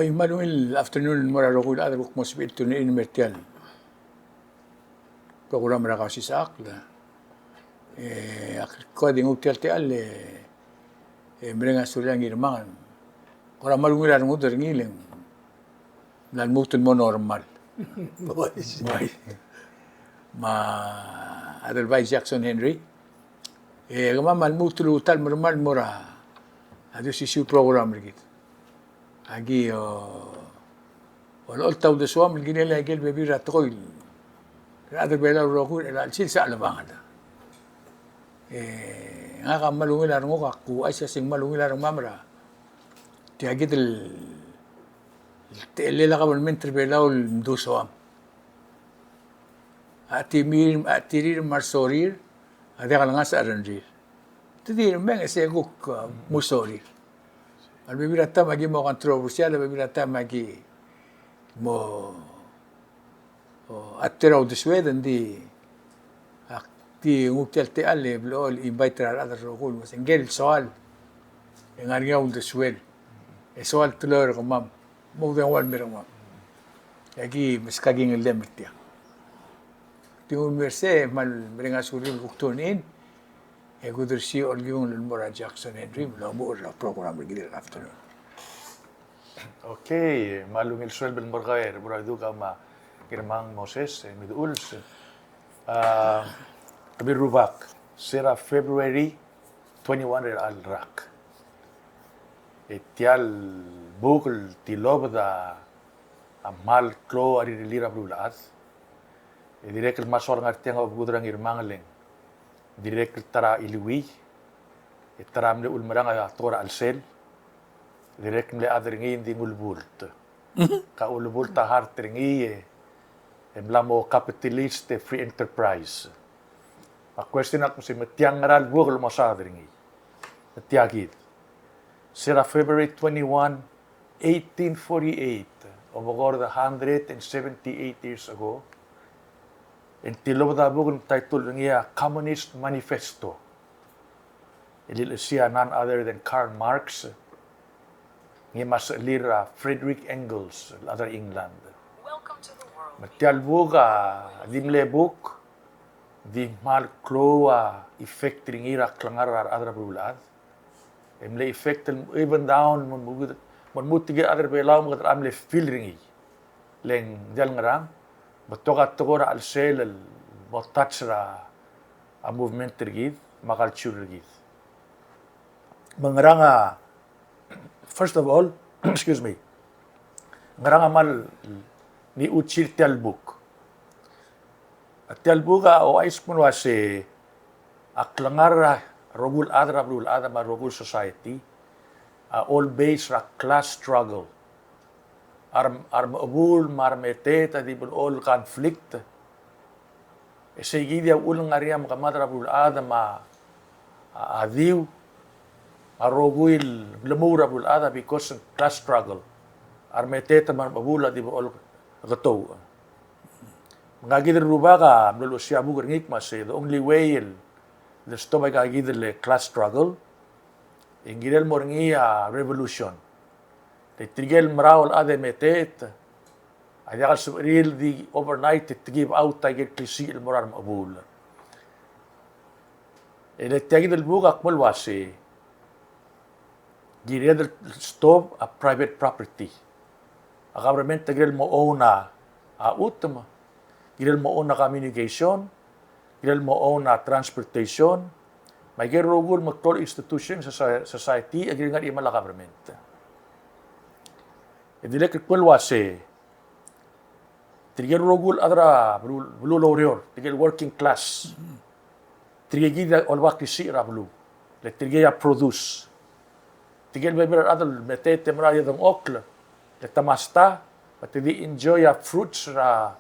Ay, manuel afternoon mararo ko ada ko spiritu ni inumertial. Program ra Kausischakl. Ko ding hotel te alle mrenga sulang irmangan. Ora malungila ng udar ngiling. Lan mutun mo normal. May advice Jackson Henry. Kamamal mutul utal normal mora. Ado si program rigit. Agi wala taw de swam ginela gel bebi ratoil. Ada bela roku el sil sa alabangan. Nga ka malungila ng ako ay sing malungila ng mamra. Tiagit el ka man mentrebela ul do swam. Atirir marsorir ada ka nga sa aranjir. Tidir men ese guk musorir. Al bibirata magi mo kontrobersyal, al bibirata magi mo attiraw de Sweden di nguktel te alle blol invite ra adar rokul mas engel soal engargaw de Sweden. Soal tulor ko mam. Mo den wal merong mam. Yagi mas kaging lemtia. Tingul merse mal bringa suril uktonin. Guder si Oludong Mora Jackson Henry mo ra program rigid afternoon. Okay, malungil suel ben morgaer buradu kama kirmang Moses miduls. Kabirubak sera February 21 al rak. Etial bukul tilobda amal klo ari lira brulat. Direk masor ngartiang gudrang irmangleng. Direk tara iliwi, tara mle ulmarang tora alsel, direk mle adringi di ulbult. Ka ulbult har tringi emlamo capitalist free enterprise. A question ako si metiang ngaral bukol mo sa adringi. Metiagid. Sira February 21, 1848, over 178 years ago, en tilobda bugun title niya Communist Manifesto. Ilil siya none other than Karl Marx. Niya mas lira Friedrich Engels, other England. Welcome to the world. Matial buga dimle book di mal kloa effect ringira klangarar adra bulad. Emle effect even down mon mutige adra belaw mo amle feel ringi. Leng dal ngarang batokat tokora al sel al botatsra a movement rigid makalchur rigid. Mangranga first of all, excuse me. Ngaranga mal ni uchir telbook. At telbuga o ais kunwa si aklangar rogul adra ma rogul society all based ra class struggle. Armabul, marmeteta, di all conflict. Seguidia ulang area makamadra bul ada adiu, aroguil glamura bul ada because class struggle. Armeteta marmabula di all gato. Ngagidil rubaga mlolo siya bugar ngikma say the only way the stomach agidil class struggle. Ingidil mo revolution. Titigil marawal ade metet. Ayakal subril di overnight to give out tagil klisi il morar mabul. Tagil il buga kmalwasi. Gired stop a private property. A government tagil mo ona utma. Gilil mo ona communication. Gilil mo ona transportation. May gerogul magtol institution sa society agil nga imala government. Dilek kwelwase tigel rogul adra blu lorior tigel working class tigel olwa kisi ra blu le tigel produce tigel beber adal metete mra yadong okla le tamasta but di enjoy fruits ra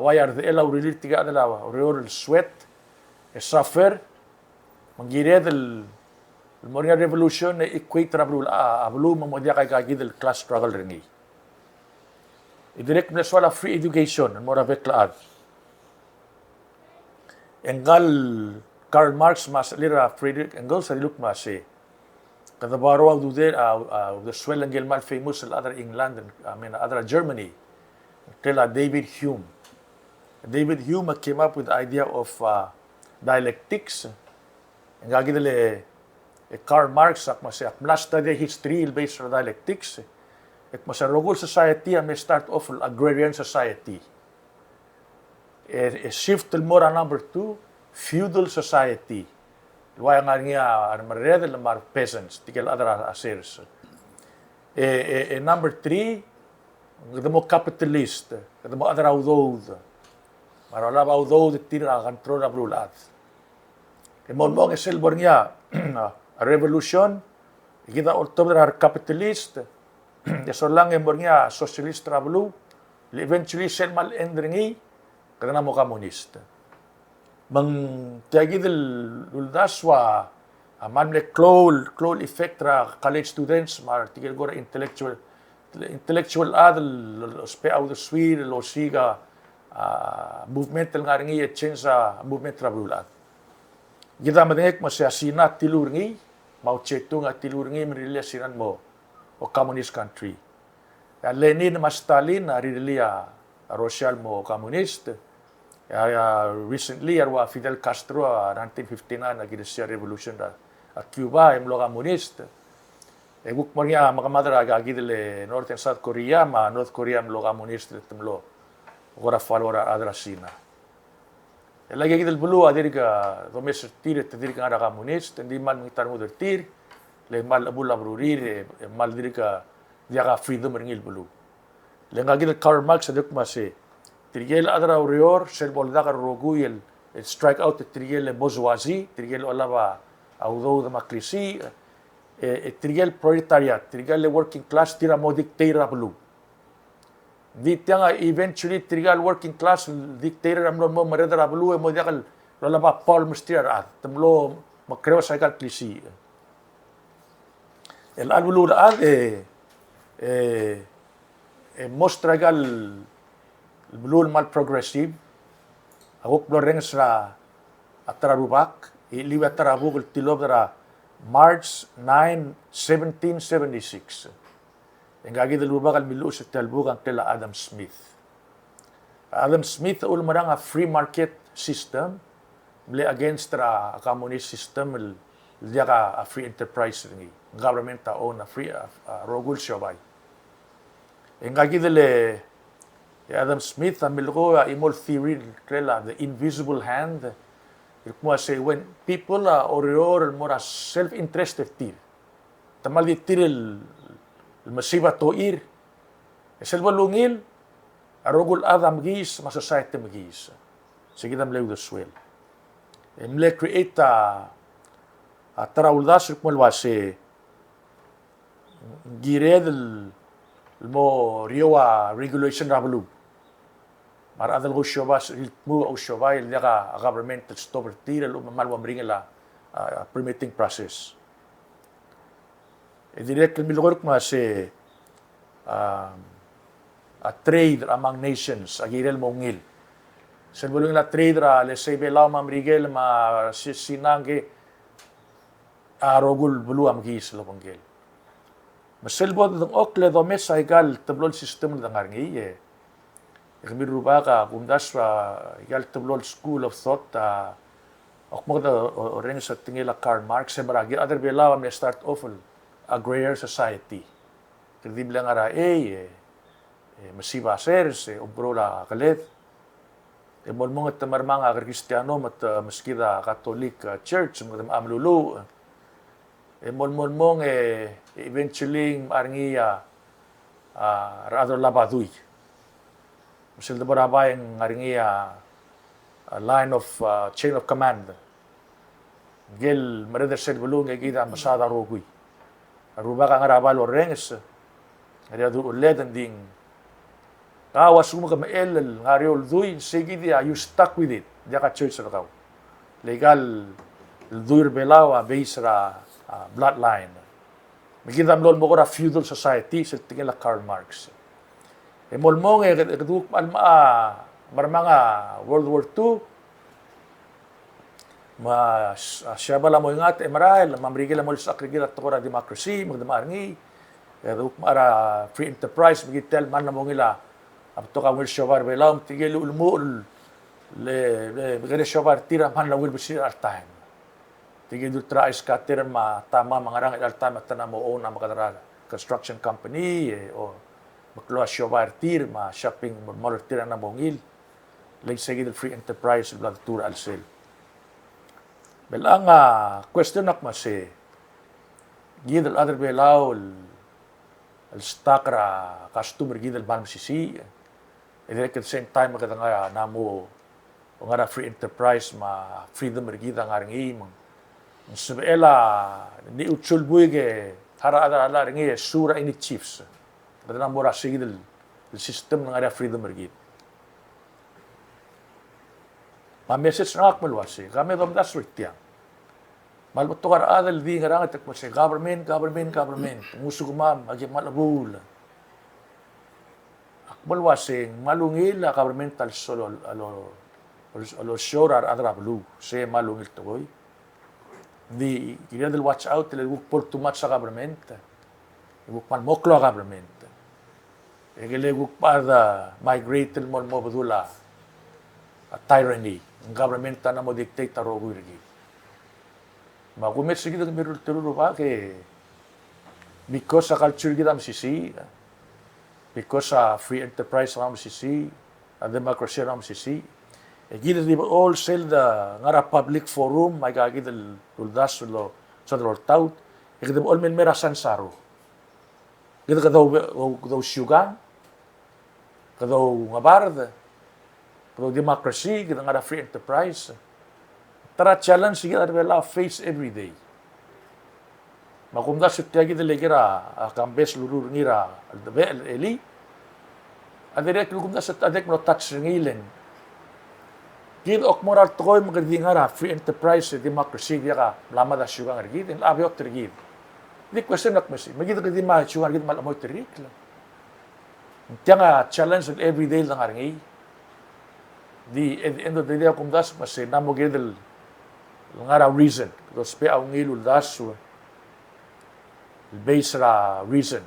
wayar de ela urili tigel adala orior sweat suffer mangired el Moria Revolution equate rabul ablu mamodia kay kagid class struggle ringi. Idirect na swala free education mora veklaad. Engal Karl Marx mas lira Friedrich Engels sa luk mas Kadabaro the swell and mal famous in other England and other Germany. Tell David Hume. David Hume came up with the idea of dialectics. Ang gagidali Karl Marx ak mas study history based on dialectics. Ek mas rogol society may start off agrarian society. A shift more number 2 feudal society. Why nga marred la mar peasants tikel other asers. Number 3 the more capitalist, the more other outdoor. Marala outdoor tira control na brulat. Mo selbor niya a revolution kita ultimate capitalist so lang niya socialist rablu eventually selmal endringi kada mo communist mang tiagidel uldaswa man le clol effect ra college students mar tigil gora intellectual adel spe out the swir lo siga movement nga ringi change movement rablulat kita madengek masya sinat tilurngi mau cetung at tilurngi meriliasinan mo o communist country. Lenin mas Stalin arilia Rosyal mo communist. Recently arwa Fidel Castro 1959 nagidesya revolution at Cuba emlo communist. Buk mornya makamadra agidele North and South Korea ma North Korea emlo communist temlo. Ora falora adrasina. Lagi kita bulu adir ka domes tir tedir ka ada komunis tendi mal mengitar mudur tir le mal abula brurir mal dir ka dia ka freedom ringil bulu le ngagi kita Karl Marx aduk mase tirgel adra urior sel bolda ka roguyel strike out tirgel bourgeoisie tirgel olava audo de makrisi tirgel proletariat tirgel working class tira modik tira bulu di tianga eventually trigal working class dictator amlo mo maredara bulu mo diakal lola ba Paul Mustier at temlo makreo saikal klisi el albulu ad mostragal bulu mal progressive agok bloreng sa atararubak iliwa tarabuk tilob dara March 9 1776 yang gagi dalubak al milu sa talbuk ang tela Adam Smith. Adam Smith ul marang a free market system mle against a communist system dia ka a free enterprise ringi government ta own a free rogul shabay. Yang gagi dale Adam Smith ang milu imol theory tela the invisible hand. Mo say when people or more self-interested tir. Tamal di tiril masiba toir selva lungil arogul adam gis ma society magis sige dam lew the swell emle create a tarawuldas mulwase gired mo riwa regulation rablu mar adal go shobas mo o shobay lega government stop tira lo malwa mringela permitting process direct milogork mas a trade among nations agirel mongil sen bolong la trade ra le say belaw mam rigel ma sinange arogul bulu am gis lo bongel maselbo dong okle do mesaigal tablol system ng ngarngi kami ruba ka bundas igal tablol school of thought okmo da oren sa tingila Karl Marx se baragi other belaw am start awful agrarian society. Kadi bilang ara masiba ser se obrola kalet. Molmong at marmang agar Kristiyano mat maskida Catholic Church mga amlulu. Molmong eventually arngi rather labaduy. Masil da barabay ang arngi line of chain of command. Gel mareder sel bulong gida masada roguy. Aruba ka ngarabal orengs. Ari adu uled anding. Kawas mo ka mael ngariol duy sige dia you stuck with it. Dia ka church ra kaw. Legal duir belawa base ra bloodline. Magidam lol mo ko ra feudal society sa tingin la Karl Marx. Molmong kaduk alma marmanga World War II siya bala mo ingat emaral mamrigil mo sa akrigil at tukura democracy magdamarngi mara free enterprise magitel man mo ngila abto ka wil shobar belam tigil ulmo le bigare shobar tira man la wil bisir time tigil du trais ka tira ma tama mangarang al time at na mo own na makadara construction company o maklo shobar tir ma shopping mall tira na mongil like sige free enterprise bla tour al sel belang question nak masi gid al other belau al stakra customer gid al ban sisi and at the same time makata nga namo ngara free enterprise ma freedom gid ang aring subela ni utsul buige hara ala ringi sura ini chiefs badana mora sige el system ng ngara freedom gid ma message na akmalwasi kami dom das ritiang malbuto ka adal di ngarang at mo say government musu kumam agi malabul akmalwasi malungil governmental solo alo shorar adra blue say malungil toy di kaya del watch out le por too much sa government wuk man moklo government egele wuk pa migrate mo badula a tyranny ang government na mo dictate ro guirgi magumet sige ng mirul tulu ba ke because sa culture gidam sisi because sa free enterprise ram sisi a democracy ram sisi gida di all sell the ngara public forum may gagid el uldas lo sa dortaut gida all men merasan saro gida kadaw syugan kadaw ngabarda kadaw democracy gida ngara free enterprise tara challenge sige arbela face every day makumda sutya gida legira kambes lurur ngira al eli adirek lukumda sut adek no touch ngilen gid ok moral toy magdi ngara free enterprise democracy dia ka lama da syugang gid in abiok tergid di question nak mesi magid gid ma syugang gid malamoy terik la tianga challenge every day lang aringi di at the end of the day akum das mas namo gid ngara reason because pe ang ngilul das base ra reason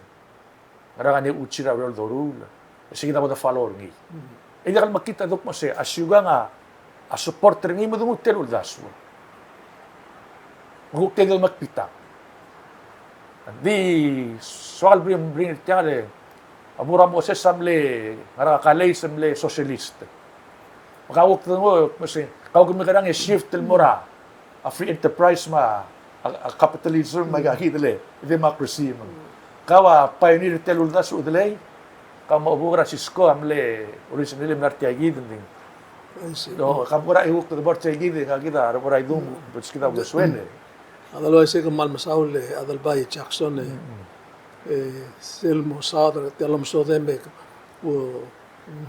ngara ni uchira wel dorul sige na mo da follow ngi e dikal makita dok mas asyugang a supporter ngi mo dumut telul das mo tegel makita di soal bring tiale abura mo sesamle ngara kalay samle socialist makawak mo mas kawag mi kadang shift tel mora a free enterprise ma a capitalism magahidle democracy mo kawa pioneer telul das udlay kama abura sisko amle originally martiagid ding no kamura ihuk to bort segide kagida rabora idum bus kita buswene adalo ese kamal masaule adal bay Jackson selmo sadra telam sodembe o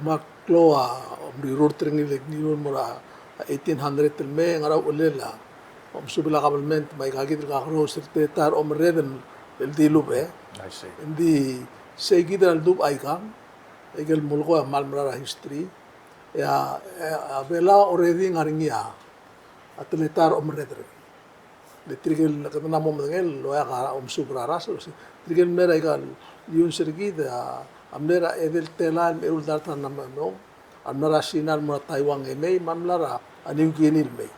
makloa omri rurtringi legni mura 1800 telme ngara ulela subila government may kagid ka cross tar omreden el dilube I see indi segida al dub aikam egel mulko malmara history ya bela already ngaringia atletar omredre de trigel katana mo ngel lo ya ka subraras trigel mera igal yun sergida amnera edel telan erul dartan namno amnara sinar mo Taiwan emay mamlara anim kinil may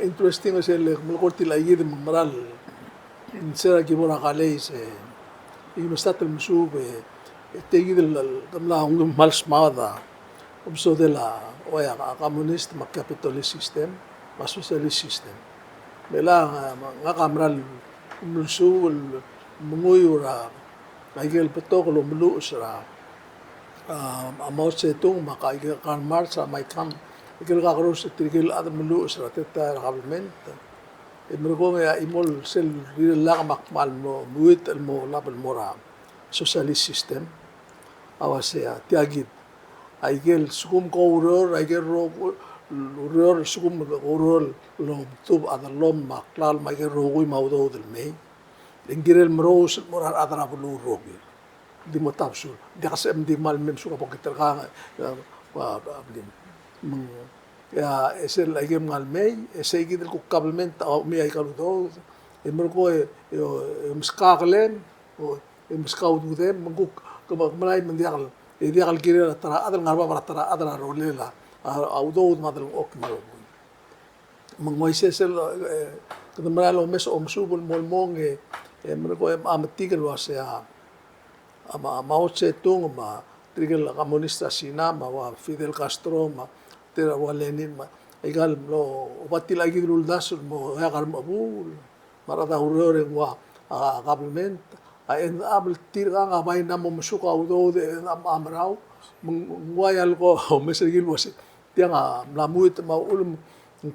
interesting as el mulkorti la yid maral sera kibora kaleis inostat el musube tegid el damla ung mal smada umso de la oya communist ma capitalist system ma socialist system bela nga kamral umso munguyura Michael Petokolo mulu sera Mao Zedong makaigil kan marsa may kam ikil ka cross tigil ad mulu sera teta government imro nga imol sel la makmal mo muit el mo label mora socialist system awasya tiagid aigel sukum ko uror aigel uror sukum uror lo tub adalom maklal maigel rogoy mawdo del me ingirel mros morar adra bulu rogi di mo tapsul di kasi di mal mem suka pokiter ka wa ablim ya ese la game ngal mei ese igidel ko kabelment o mi ay kaludo e mergo e mskaklen o mskaudu dem mengko kemalai mendial e dial kire tara adal ngarba bara tara adal rolela audo madal ok malo mengoise sel kemalai lo mes om subul molmong e mergo amatigal wase ama Mao Zedong ma trigel komunista Sina ma wa Fidel Castro ma tera wa Lenin ma igal lo batil lagi dulu dasul mo ya kar mabul marada urore wa kablement a en abel tirga nga bay na mo musuka udo de amrao ngwayal ko mesegil wase tianga mlamuit ma ulum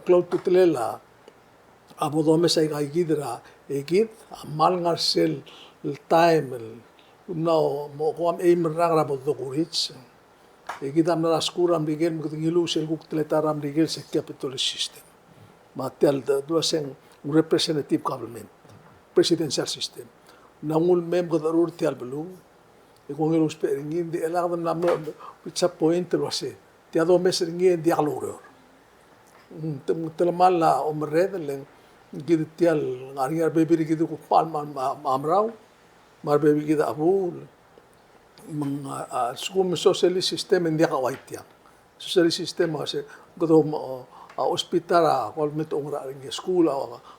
cloud tutlela abo do mesa ay gidra egid mal ngar sel time no mo kom e merang rabo do kurits e kita meras kuram digel mo tingilu sel kuk tletaram digel se capitalist system matel do sen representative government presidential system nangul mem ko darur tial belu e con el speringin de eladam na pitsa point lo se ti ado mesringin di aloro tel mala o mereden gid tial ngaringar bebiri gid ko palman amrau mar bebi kita abul skum socialist system india ka waitia socialist system ase godo hospital kol met ongra ring school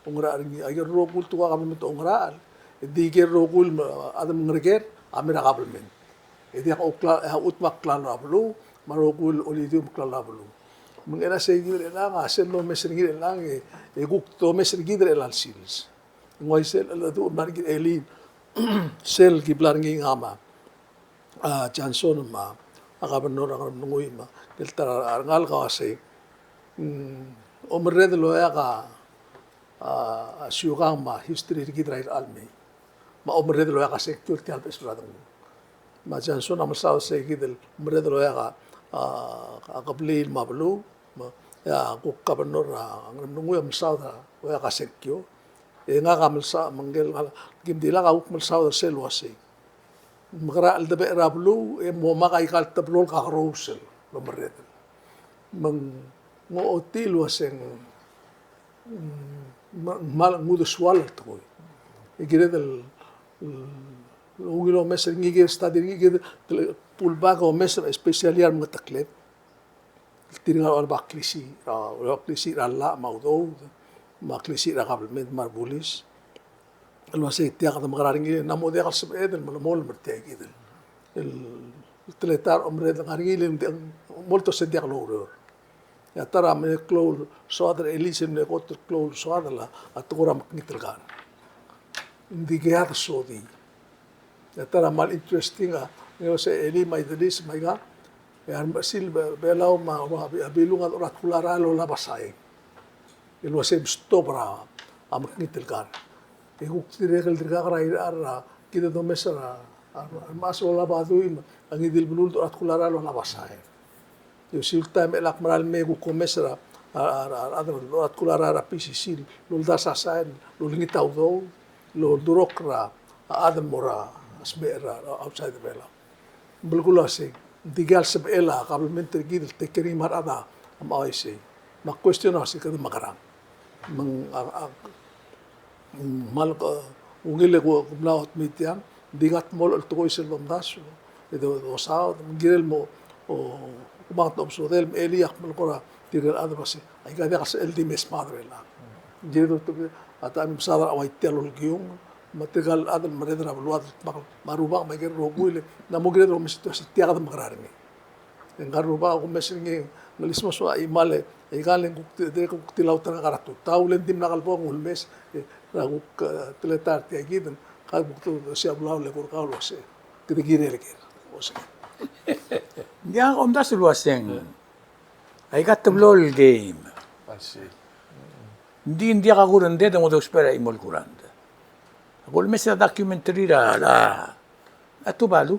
ongra ring ayer rogul tu ka met ongra diger rogul adam ngreger amira kabelmen edia ka ukla utmak klan rablu marogul olidium klan rablu mengena segir elang asel lo mesringir elang e guk to mesringir elal sils ngoisel adu margir elin sel giblarngi ngama Johnson ma akabenor ang nungui ma keltara arngal ka ase omred lo ya ka syukang ma history gidra alme ma omred lo ya ka sector tial pesradang ma Johnson am sao se gidel omred lo ya ka akablil ma blu ma ya ko kabenor ang nungui am sao da lo ya ka sector e nga kamel sa manggel gimdila ka ukmel sa sel wase magara al dabe rablu e mo makay kal tablol ka rosel lo meret mang ngo otil waseng mal ngudo swal to e giredel ugilo meser ngige stadi ngige pulba ko meser especialiar mga taklet tiringal or baklisi la maudo maklisi ra kabelment marbulis alwa se tiak da magaring na mo de kalseb eden mol mertek eden el tletar omre da ngaring molto se diak loro ya tara me klol soadra elisen ne got klol soadla atura maknitrgan indigeat sodi ya tara mal interesting yo se eli mai delis mai ga ya sil belau ma abilungan orat kularalo la basai el wasem stopra amak nitilkan e huk tirekel dirgakra ara kita do mesara mas ola baduim ang idil bulul at kulara lo nabasay yo silta me lak maral me ku komesara adro lo at kulara ra PCC lo dasasan lo lingitaw do lo durokra adam mora asbera outside the bela bulgula se digal sab ela kabelmente gidil tekeri marada am aise ma question ase kada makarang mal ungile ko kumlaot mitiang digat mol al tukoy sel bamdaso edo osao ngirel mo o kumat obso del eliak mal kora tirel adbase ay kada kas el dimes madre la jedo to ata am sara awai telol giung mategal adal maredra bluat maruba mager rogule na mogre ro mesito tiaga magrarni engaruba ko mesringe ngalismo so ay male igalen de ko tilautan karatu taulen dim nakal po ngulmes ragu teletar ti agiden kag bukto se ablaw le kurkaw se kitigire le ker ose ya onda se lo hacen ay gatlol game Así. din dia kaguran de mo do espera imol kuranda agol mesa documentary la atubalu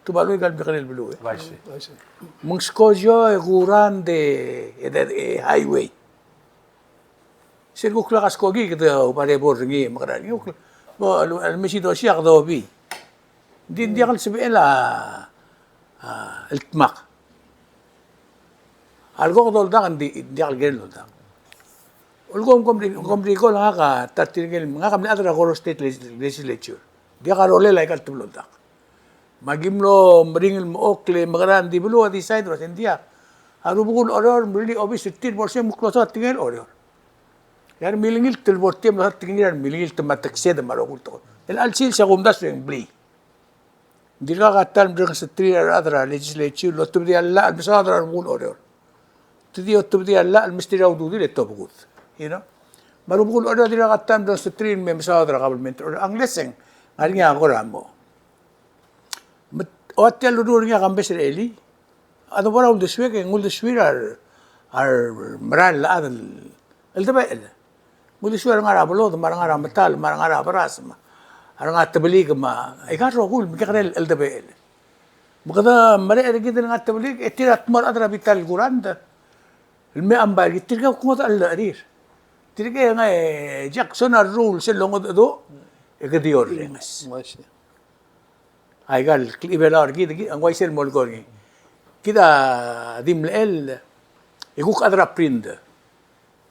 tubalu igal biqal blu Vai ser. mung skojo e guran de highway sirgo kla kaskogi ke o pare borngi magran yo bo al mesi do siak do bi din dia kal sebe la التماق Algo ko tolda hindi algen tolda. Ulgom komri ko lang ka tatirgel mga kamli adra ko state legislature. Dia ka role like at tolda. Magimlo meringil mo okle magaran di bulu di side ros India. Arubukul oror really obvious 15% muklosa tingel oror. Yan milingil tilbortem lahat tingil milingil tamatakse da marokul to. El alsil sa kumdas yung bli. Hindi ka katal mga sa 3 adra legislature lo tubdi alla al misadra mul oror. تبدي لا المستري ودودي للتوبغوت هنا ما بقول أنا دي لقى تام دوس ترين من مسادرة قبل من تقول أنجلسين هرني أقول عمو أوتيل لدورني أقام بس الإلي هذا ورا ولد شوية نقول شوية مرال هذا التبائل نقول شوية نعرف بلود ما نعرف متال ما نعرف براس ما نعرف تبليغ ما إيكار رقول مكانل التبائل بقدر مرة كده نعرف تبليغ اتيرت مر أدرى بيتال القرآن ده الماء أمبارح تلقى كم هذا الأرير تلقى هنا جاكسون الرول سلون هذا يقديور رينس ماشي هاي قال كليبلار كده أنواع يصير مولكوني كده ديم الأل يقولك أدرى بريند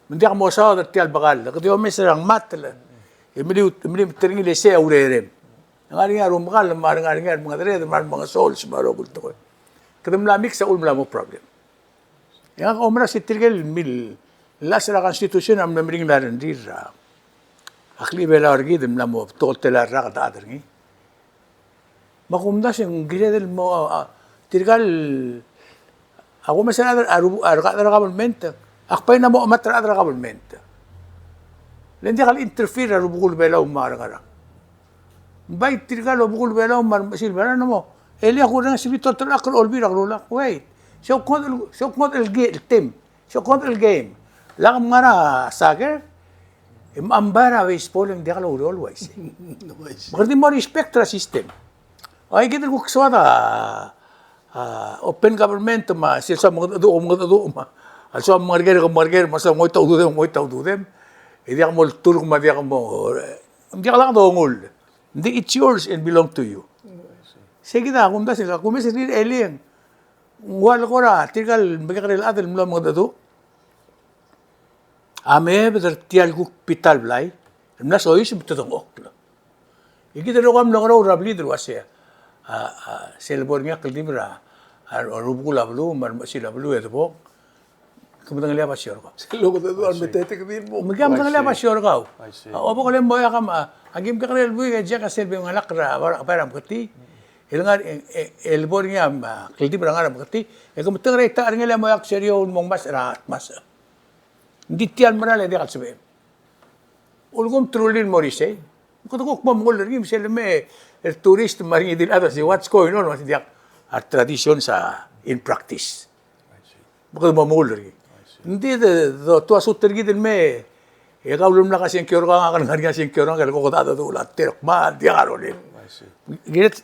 من ديك موساد التيال بقال كده يوم مثلا ماتل يملي تريني لسه أوريرم ngari ngarum baqal ngari mga dere mga souls maro قلت له كده ملا ميكس أقول ملا مو problem yang omra sitirgel mil la constitution am namring la rendir akli bela orgi dem la mo toltela raga adrgi makumda sing gire del mo tirgal ako mesela arga government akpay na mo matra adra government lendi kal interfere rubugul bela umara bay tirgal rubugul bela umar silbana mo eli ako na sibi total akol olbi raglola wait شو كنت التيم شو كنت الجيم لا مرة ساكر أمبارا بيسبولين ديالو always بقدر ما respect the system أي كده الوقت سوادا open government ما سيسا مغدو ما أسوا مرجر ما سوا موي تودو them إذا كمل تورك ما ديا كمل ديالو دونغول it's yours and belong to you سيكذا أقوم ده سيكذا أقوم يصير alien wal kora tigal bagakal adel mula mga dado ame bedar tial guk pital blay na sois bitong okla ikita ro kam logro rabli drwasya selbornya kelibra rubula blu mar sila blu edo kemudian liya pasyor ko logo de duar metete que din mo magam liya pasyor ko obo ko lem boya kam agim kakrel bu ga jaka selbe ngalakra para mkati Ilangar elbornya keliti berangar berarti kalau betul reta arngela moyak serio mong mas rat mas ditian mana le dia kalsebe ulgum trulin morise ko ko mongol ri misel me el turist mari din ada si what's going on mas dia tradition sa in practice ko mongol ri hindi to asu tergi din me e kaulum na kasi kyorga kan ngari kasi kyorga ko dado do la terok ma dia karolin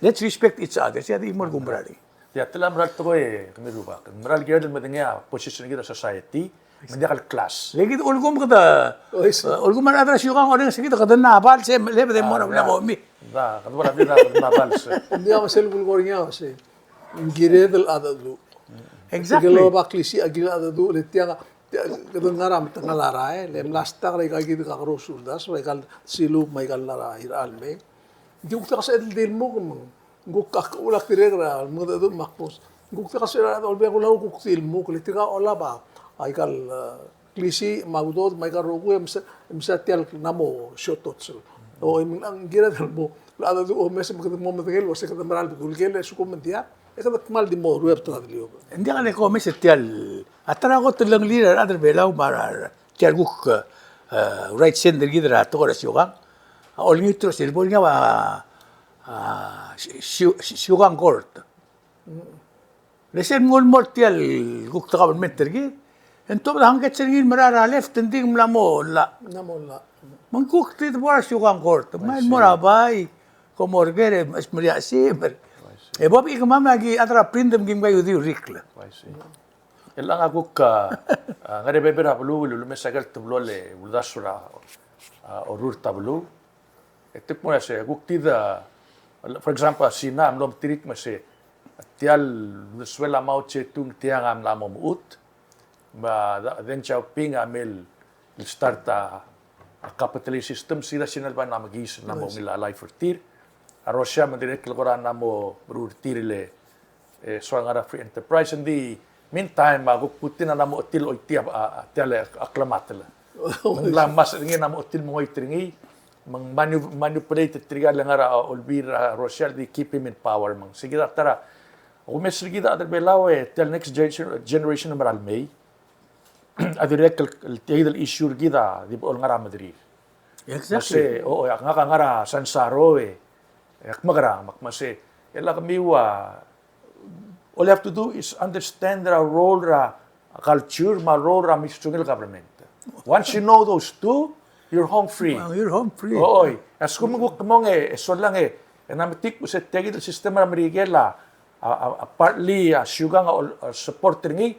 let's respect each other. Siya di mo gumbrali. Ya, telah meral to kami rupa. Meral kira dalam bentuknya position kita society, menjadi class. Lagi tu ulgum kita, ulgum mana ada syukur orang segitu kita nabal saya lepas demo orang kami. Dah, kata orang dia nabal saya. Dia masih bulgornya masih. Gire del ada dulu. Exactly. Kalau baklisi agil ada dulu letiang kedengaran tengah larai, lem lastak lagi gitu karusul das, mereka silu mereka larai alme. Guk ta kasi del mo guk ka ulak tiregra mo da makpos guk ta kasi ra olbe ko law guk til mo ko tiga ola ba ay kal klisi magudod may karugo emsa tial namo shotot so o ang gira del mo la da o mes mo mo mtegel o se ka maral bigul gel su komentia e ka mal di mo ruep ta dilio Hindi ka ko mes tial atara ko tulang leader adar belaw marar tial guk right sender gidra to ora syugang Olgi terus ilmunya syugang court. Lesen ngol mortial guk takabal metergi. Ento hanggat sergin marara left tending mlamo la. namola Mangkuk tit bora syugang court. Main morabay komorgere mas maria simer. E bobi kamama gi atra prindem gim gayu di rikla. Elang aku ngare bebera bulu mesagal tublole uldasura orur tablu. Ito mo siya, guktida, for example, sinam lom tirik mo siya, tial Venezuela Mao Zedong tiang am lamo muut, Deng Xiaoping amel start a capitalist system sila sinalba na magis na mo nilalay for tir. Russia madirek lagora na mo berurtir so nga free enterprise and the meantime magputin na mo til o tiap tele aklamatela. Lang mas ringi na mo til mo itringi mang manipulated trigal nga ra olbira Russia di keep him in power mang sige tara o mes gida adar belaw tel next generation na maral may adirek el tigel issue gida di ol nga ra madri. Exactly. Kasi nga nga ra sansaro magara makmase ela kamiwa all you have to do is understand the role ra culture, ma role ra misungil government. Once you know those two, you're home free. Well, you're home free. Oo. As kumuguk mong so lang namatik mo sa tegid sistema na marigela partly syugang support ringi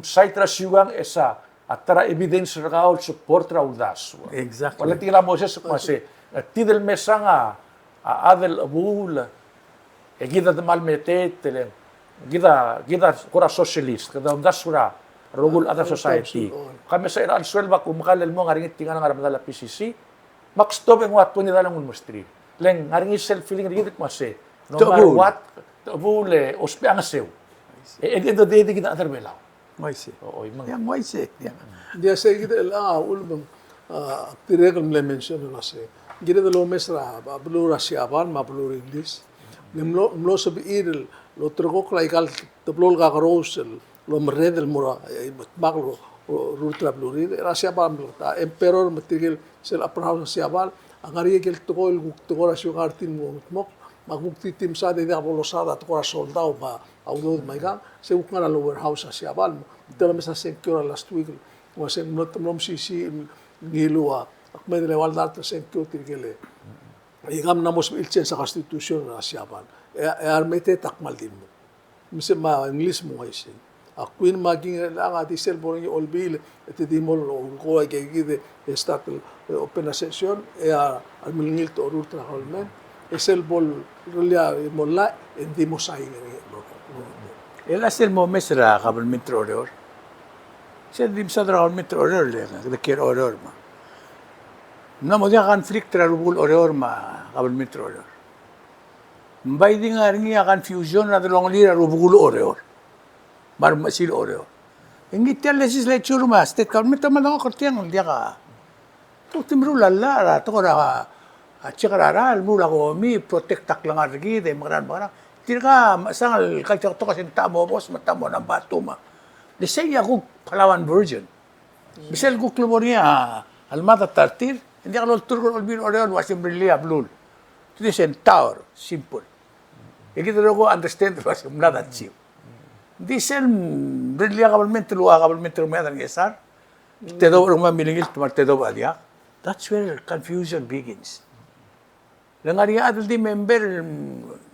site ra syugang esa atara evidence ra kaol support ra udas. Exactly. Wala tingala mo sa kumase tidel mesanga adel abul gida mal metet gida kura socialist kada dasura rugul ada society kami sa iral swelba kung makalal mo ngaringit tinga nga ramadala PCC max stop ang wat ni dalang ulmustri leng ngaringi self feeling rigit mo se no matter what abule ospe ang sew ito de gida other belaw Moise. oo Yang Moise. Dia saya kita ulbang tiregal mention na se. Gida de lo mesra blue Russian ma blue English. Mlo sabi iril lo troko klaikal teplol ka karosel lo meredel mura maglo rutra blue Russia ba ta emperor matigil sel apraw siabal angari kel tokol tokora syo kartin mo mok magmukti tim sa de apolo sada tokora soldado ba audo maiga se ukana lower house siabal dela mesa secure last week was en not nom si ngilua akmed le waldar secure tirgele igam namos ilchen sa constitution na siapan armete takmal din mo mise ma english mo ay sin a queen maging lang ati sel borong olbil ete dimol ko ay gide stat open session almilingil to rutra holmen esel bol rolia molla endi mo sai El hacer mo mesra government order. Siya dim sa government order le the care order ma. Na mo dia conflict tra rule order ma government order. Mbay di nga ringi confusion na dalong lira rubul order. Mar masil order. Ingi tel legislature ma state government ma lang kortiang dia ka. To timru lalla to ra chikara mula ko mi protect tak lang argi de magran Tirka sangal kacang to kasi tamo bos matamo ng batuma. Desaya ko Palawan version. Bisel ko klumonia almada tartir hindi ako turko olbin order wasim brilya blul. Ito centaur simple. Ikita ko understand wasim nada chip. Disel brilya government lumayan ngesar. Tedo rumah milingil tumar tedo badia. That's where confusion begins. Langariya adal di member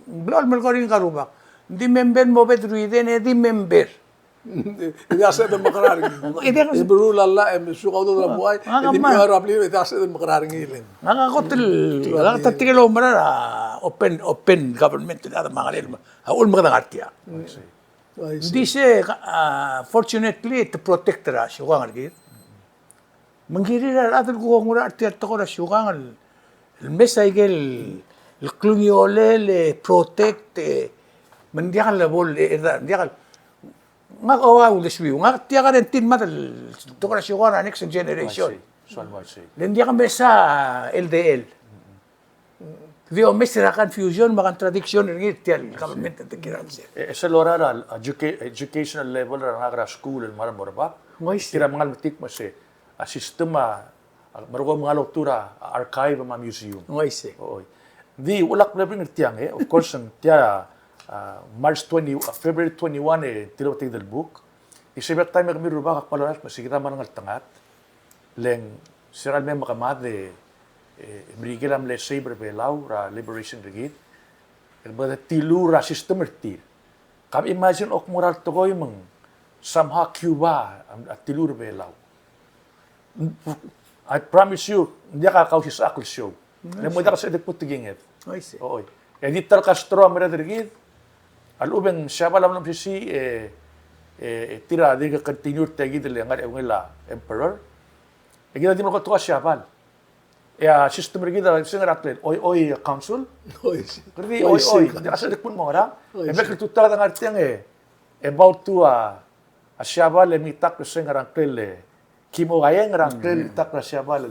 Blol melkoring karubak. Di member mo betruiden di member. Hindi asa de makararing. Hindi Ibru lalla sukaw do na buhay. Hindi mo harap liyo ita asa de makararing ilin. Nakakotel. Tatikil umara open government ada mangalil. Ul magangatya. Hindi siya fortunately to protect ra syukangal gid. Mangiri ra atul ko ngura artiat ko ra syukangal. El mesaygel el cluniole le protect mendiakal la bol diakal ngakawa uliswi ngaktiya ren tin mat to ka siguro next generation len diakal mesa LDL di o mesra confusion ma contradiction rin tial government at kiranse esa lora educational level ra nga school el marmorba tira mga matik mase a sistema marugo mga loktura archive ma museum ngoise Di ulak lebring tiang of course tia February 21 tilo del book. Isibet time kami ruba kak paloras masigita man ng tangat. Leng siral me makamade brigilam le saber belau ra liberation rigid. El bada tilura system tir. Kam imagine ok moral to koy mang somehow Cuba at tilura belau. I promise you, hindi ka Kausischakl show. Lemo da kasi put tingit. Oo. Editor Castro amera dirigid. Al ubeng siya pa lam si tira di ka continue tegi de lengar ngila emperor gida di mo ko to siapal system gida singar atlet oi council Oi, Kerti oi asa pun mo ra mek tu tala ngar tiang about to siapal le mitak singar atlet kimo gayeng rang kel tak na siapal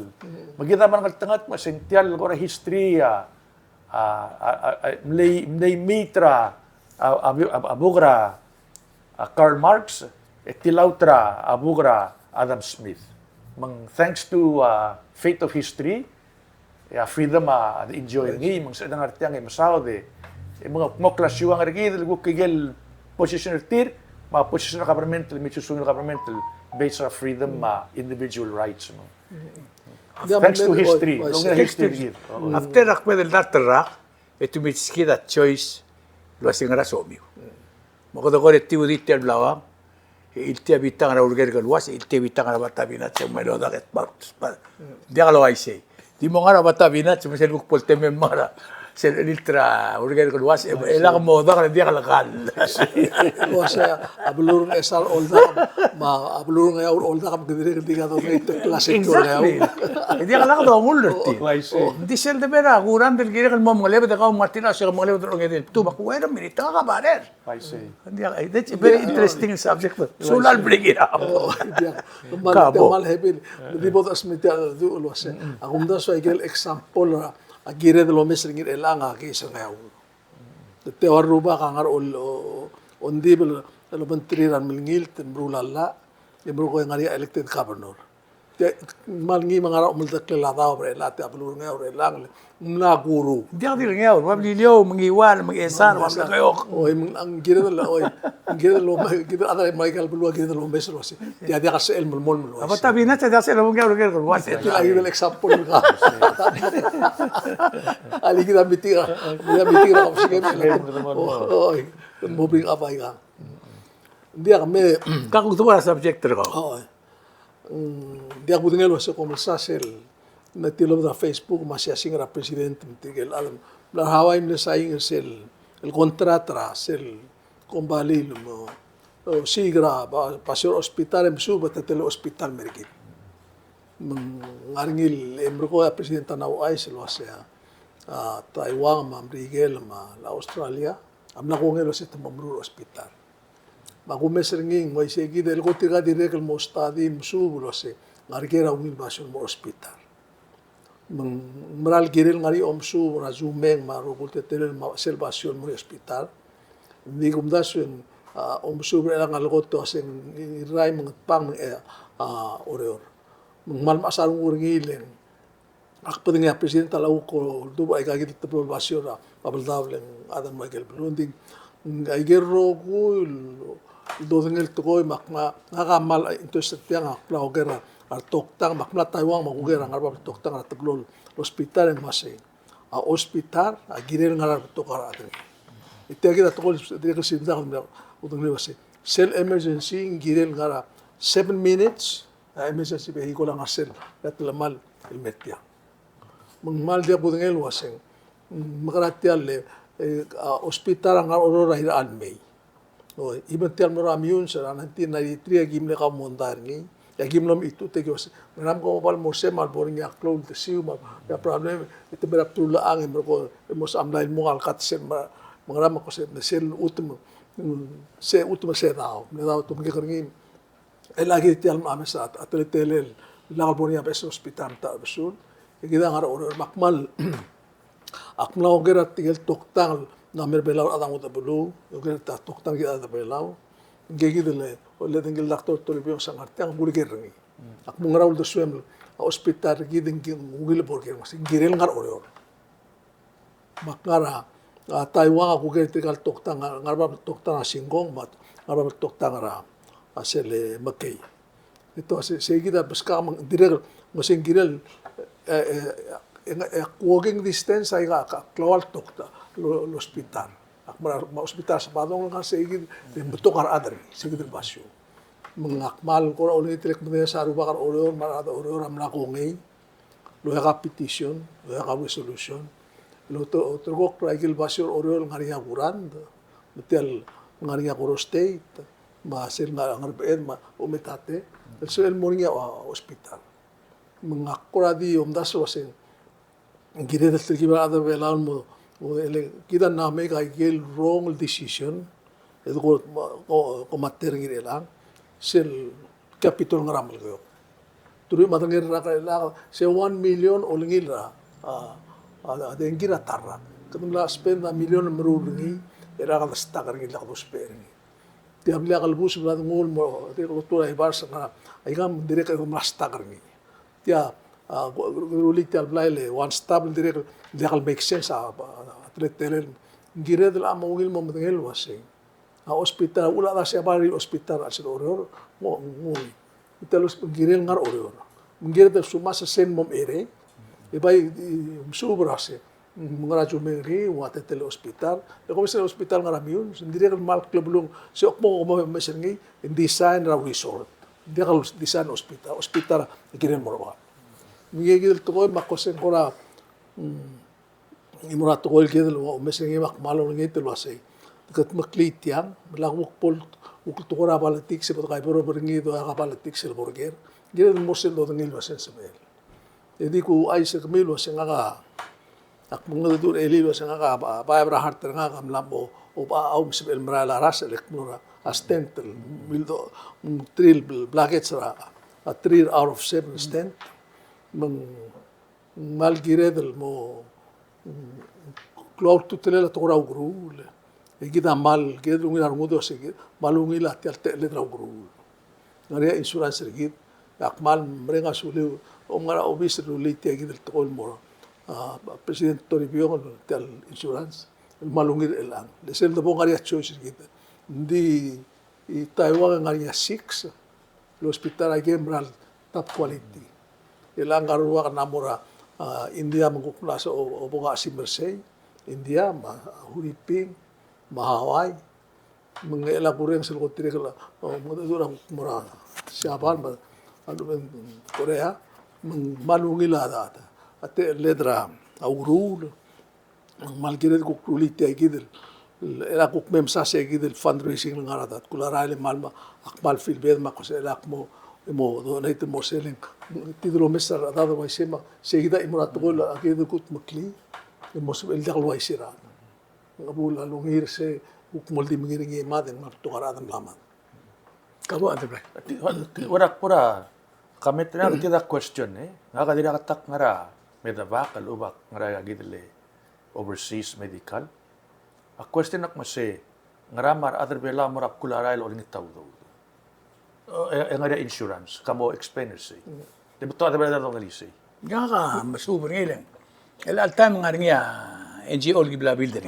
magida man ngal tangat masential ko history mlay mitra abugra Karl Marx, tilautra abugra Adam Smith. Thanks to fate of history, freedom enjoy ngi mang sedang artiang masaw de mga moklasyo ang argi del kigel position tir ma position governmental mitsusun governmental based on freedom individual rights mo. Thanks to history. After akme del datrak, etu mitskida choice lo asingra somio. Mako ko tibu di tel blawang, ilti abitang na urger galwas, ilti abitang na batabinat sa melo daket pa. Dia kalau aise. Di mo nga batabinat sa mesel bukpol temem mara. Sel iltra urger galwas, elang mo da dia kalakal. Saya abulurun esal olda abulurun ya olda kam gede gede to ito klasik ko ya. Dia kalak do ngulti. Di sel de bera guran del gire kal mom ngale de ka martina sa ngale do ngedin. Tu baku era milita ka barer. Dia that's a very interesting subject. So I'll bring it up. Mal hebin di bodas mitia do lo se. Agumda so igel example agire de lo mesringir elanga ki sa ngaw. Te waruba kangar ondi bel lo menteri ran milngil ten brulalla ibru ko ngari elected governor. Te malngi mangara umulta klelada bre late abulur ngaw re lang na guru. Dia dir ngaw, mablilyo mangiwan, mangesan, mablakayo. Oy ang gire de lo gire ada Michael bulu gire de lo mesro si. Dia dia kas el mol. Abata binat sa dase lo ngaw urger galwas. Ito lagi del example ka. Ali kita mitira ko sige. Oy, mo bring up ay ka. Dia kami Kako tu para subject ko. oy. Dia budengelo sa conversasel na tilo da Facebook masya singra presidente mtigel alam la haway na saying sel el contratra sel kombalil mo sigra pasyor hospital suba tatelo hospital mergit ngaringil embro ko presidente na ay sel wasya Taiwan ma Miguel ma la Australia amna ko ngelo sa tamamru hospital magumesernging mo isegi del ko tiga direk mo stadi musubulo se ngargera umil basun mo hospital meral giril ngari omsu na zumeng maro kulte telen ma selvasion mo hospital ni gumdasun omsu bre lang algoto aseng iray mga pang oreor mal masarong urngileng akpa nga presidente law ko duba ay kagit tapol basion abaldawleng adan Michael Blunding ay gerro ko dodengel tukoy makma nakamal interested yang akla artoktang makna Taiwan magugera ngarba artoktang ataglol hospital en mase hospital agirel ngarar tokara atin itagi da tokol dire sinda udong lewase cell emergency girel ngara 7 minutes emergency vehicle lang asel latlamal ilmetya mangmal dia budengel waseng makaratial hospital ngar orora hira almei iban tial moramyun sa 1993 gimle ka mondar ni Yagim lam itu te kos menam ko pal mose mal boring ya cloud te siu ma ya problem ite berap tula ang ko mos amlain mo al kat sen mangram ko se sel utum se dao me dao tum ke kringin lagi tial ma sa atletelel la boring ya bes hospital ta besul gida ngar or makmal akmla ogera tigel toktang na merbelaw adang uta bulu ogera ta toktang gida ta belaw gegidele ole dengel Dr. Toribiong sa ngartang bulger ngi ak mo ngaraw do swem hospital gideng ngil borger mas girel ngar oror makara Taiwan aku gertikal toktang ngarba toktang singong mat ngarba toktang ra asele makay ito segida baska mang direl masing girel walking distance ay ka klawal tokta hospital ma hospital sa padong nga segid beto kar adri segid basyo mengakmal ko ulit tilek mo sa aruba kar oror marada oror amla ko ngay lo ka petition lo ka resolution lo to trogok traigil basyo oror ngariya kurand betel ngariya ko state masil nga ang RPN, umitate, so el moringa hospital. Mga kuradi das wasing, gire del tribunal ada velan mo, kita na make a wrong decision, ito ko mater ngire lang, sil kapitol ng ramal ko. Tuloy matangir na kailangan, sa 1 million o lingil na, adeng gira tarra. Katong la spend na milyon na marungi, era ka nastakar ngil ako spend. Tiap liya kalbus na ngol mo, tiap ko tulay barsa nga, ay kam direk ako nastakar ngil. Tiap, ulit tiap laile, one stable direk, direk make sense, atlet telen, gira dala amawil mo matangil wasing. Hospital, wala na siya bari hospital at sila oryor, mo nguli. Italos giril ngar oryor. Menggira ta sumasa sen mom ere, ibay subra se. Mga radyo meri, wate tele hospital. Ako sa hospital nga ramiyon, sendiri kan mal klubulong si okmo ko mesengi in design ra resort. Hindi ka design hospital, hospital giril mo ra. Migigil to ko makosen ko ra imura to ko gidel mo mesengi makmalo ngitel wasay. Kat maklit yang, malawak pol, ukul politik sa pagkakay, pero berengido ang politik sa burger. Gila mo sila ng ilwa sa Isabel. Jadi ko ay sa kamilo sa nga ak mga doon elilo sa nga paebra harter nga kamlamo o paaw sa Isabel ras elekmura astent mildo trill blackets ra a 3 out of 7 stent mang malgiredel mo cloud to telela to raw grul. Kita mal, kita lungi narungudo sige, malungi lah tial te letra guru. Ngaria insurance rigid, akmal mereka suliu, ngara obis rulit ya gitu tol moro. President Toribiong tial insurance, malungi elang. Lesel do ngaria choice gitu. Di Taiwan ngaria 6, hospital ay gemral top quality. Elang garua namora India mengkuklasa o bunga si Mersey, India huriping mahaway mga elaboreng sa lokot tiri kala mga durang mura siapan ba ano Korea malungila data ate ledra aurul malgired ko kulit ay gidel era ko mem sa se gidel fundraising ng aradat kularale malma akmal filbed ma ko sa elak mo do na ito mo selling tidro mesar dado way sema seguida imurato ko akido kut makli mo el daklo ay sira ngabula lungir se ukmol di mengiringi maden martukaratan laman. Kamu ada ba? Warak pura kami tinang kita question nga kadira katak ngara medavak alubak ngara gidle overseas medical. A question nak mase ngara mar other bela mura kularail or ngitaw do. Ngara insurance kamo expense. Di beto ada bela dong lisi. Nga ka masubur ngilang. Al time ngaringa NGO gibla builder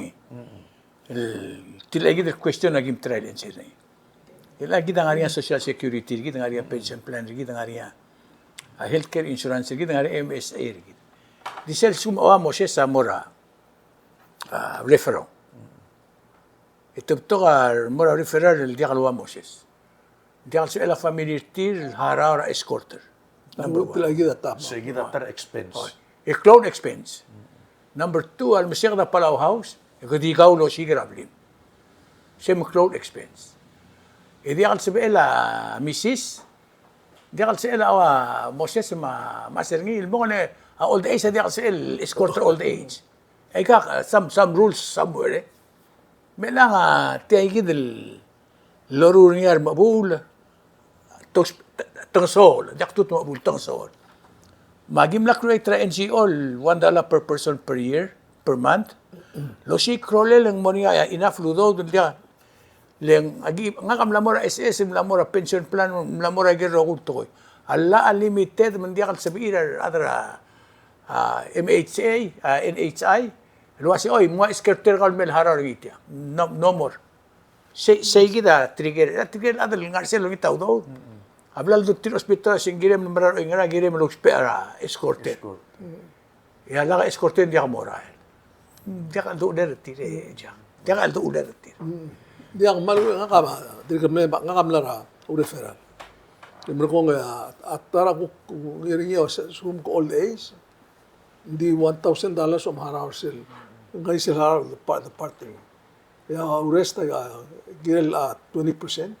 tilagi the question agim trial and say ilagi dangaria social security gi dangaria pension plan gi dangaria healthcare insurance gi dangaria MSA gi disel sum awa moshe samora referral ito mora referral el dial wa moshes dial so la family tir harara escorter number 1 tilagi da seguida tar expense a clown expense number 2 al mesir da Palau house kadi kaulo sigirablim sem cloud expense di al sebela misis di al sebela awa moses ma maserni mo ne old age di al sel escort old age ay ka some rules somewhere melanga taygi del loruniar mabul tangsol daktut mabul tangsol magim lakroy tra NGO $1 per person per year per month. Lo si krole lang mo niya enough ludo dia leng agi nga kam lamora SS lamora pension plan lamora gero ko alla unlimited man dia kal sabira adra MHA NHI lo si oy mo skerter kal mel harar gitia no more say gida trigger adal ngar selo gitaw do ablal do tir hospital singirem numero ngara girem lo spera escorter ya la escorter dia mora dia do der tire ja dia do der tire dia malu nga kama dir kame nga kamlara o referral mereka nga atara ko ngiringi sum ko old age di $1,000 om haraw sel ngai sel haraw the party ya resta ya girel 20%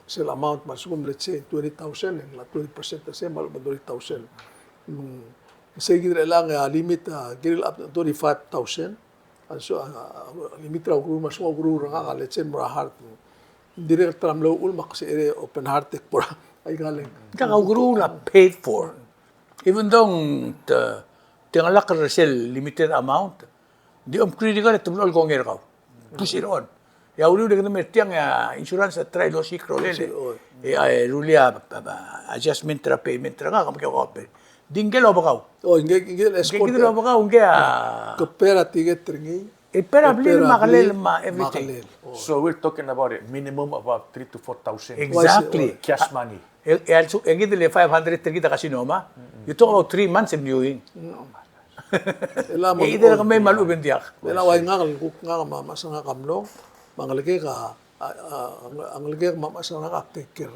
sel amount masugum let's say 20,000 and la 20% sa mal 20,000 say gidre lang limit giril up to 25,000 so limit raw guru masung guru nga let's say mura heart direct tram lo ul maksi open heart tek pura ay galing Guru na paid for. Even though tingalak ka sel limited amount, di critical ito mo kong ikaw. Pusiron. Ya uli udah kena tiang ya insurance try lo si krolele. Rulia adjustment tra payment tra ka kamu kau Dingkel apa kau? oh ingel escort Gitu apa kau nge kapera tiget tringi pera beli makalel ma everything. So we're talking about a minimum of about 3 to 4,000 Exactly. cash money. Yang gitu le 500 kita kasih noma. You talk about 3 months of viewing. Ito na kami maluben diak. Ela way nga masanga kamlo mangalike ka ang lagi ka masanga ka take care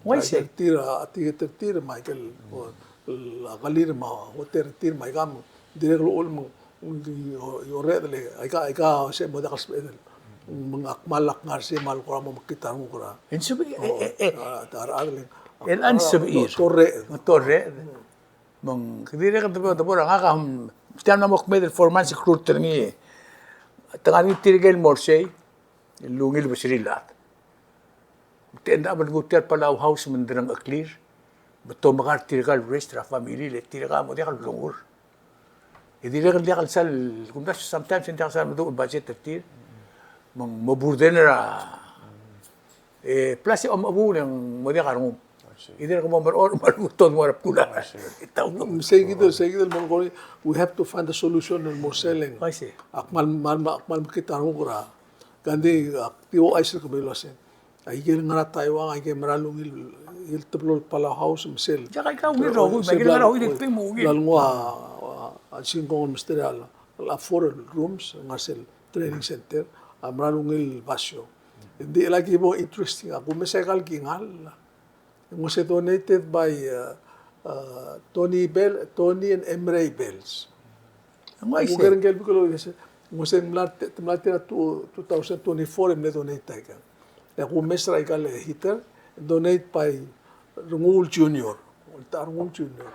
Why say? tira Michael la kalir ma hotel tir mai kam dire lo ul mo yore dele ay ka se mo dakas bedel mga akmalak nga si mal ko mo makita mo kura En sabi, adling el ansabir. torre Mang kadiri ka tapo nga ka tiyan na mo kmed 4 months recruiter ni tangan ni tirigel morsey lungil basirilat. Tenda abad gutter Palau house menderang clear. Beto makar tirgal rest family le tirga mo dia kal lungur. Idi dia kal sal kumda sometimes inte sal mo budget tir. Mang moburdenera plus om abu yang mo dia karung. Idi ko mo or maluton mo pula. Itaw no. seguido mongoli we have to find a solution in more selling I see. akmal kita mo kura kandi aktivo ay sir ko belosen ay gel nga tayo ay gel maralong il teblo Palau house sel Tsaka ikaw ngiro, may ginagawa ko iligpin mo ngiro. lalwa singkong ministerial la 4 rooms nga sel training center maralong il basyo hindi lagi mo interesting ako mesekal kingal was donated by Tony and Emre Bells. Ang ay Mugarang gelbi ko lo yese. Musen mlatira 2024 emle donate taika. Ya ku mesra ikal hitter donate by Rungul Junior. Rungul Junior.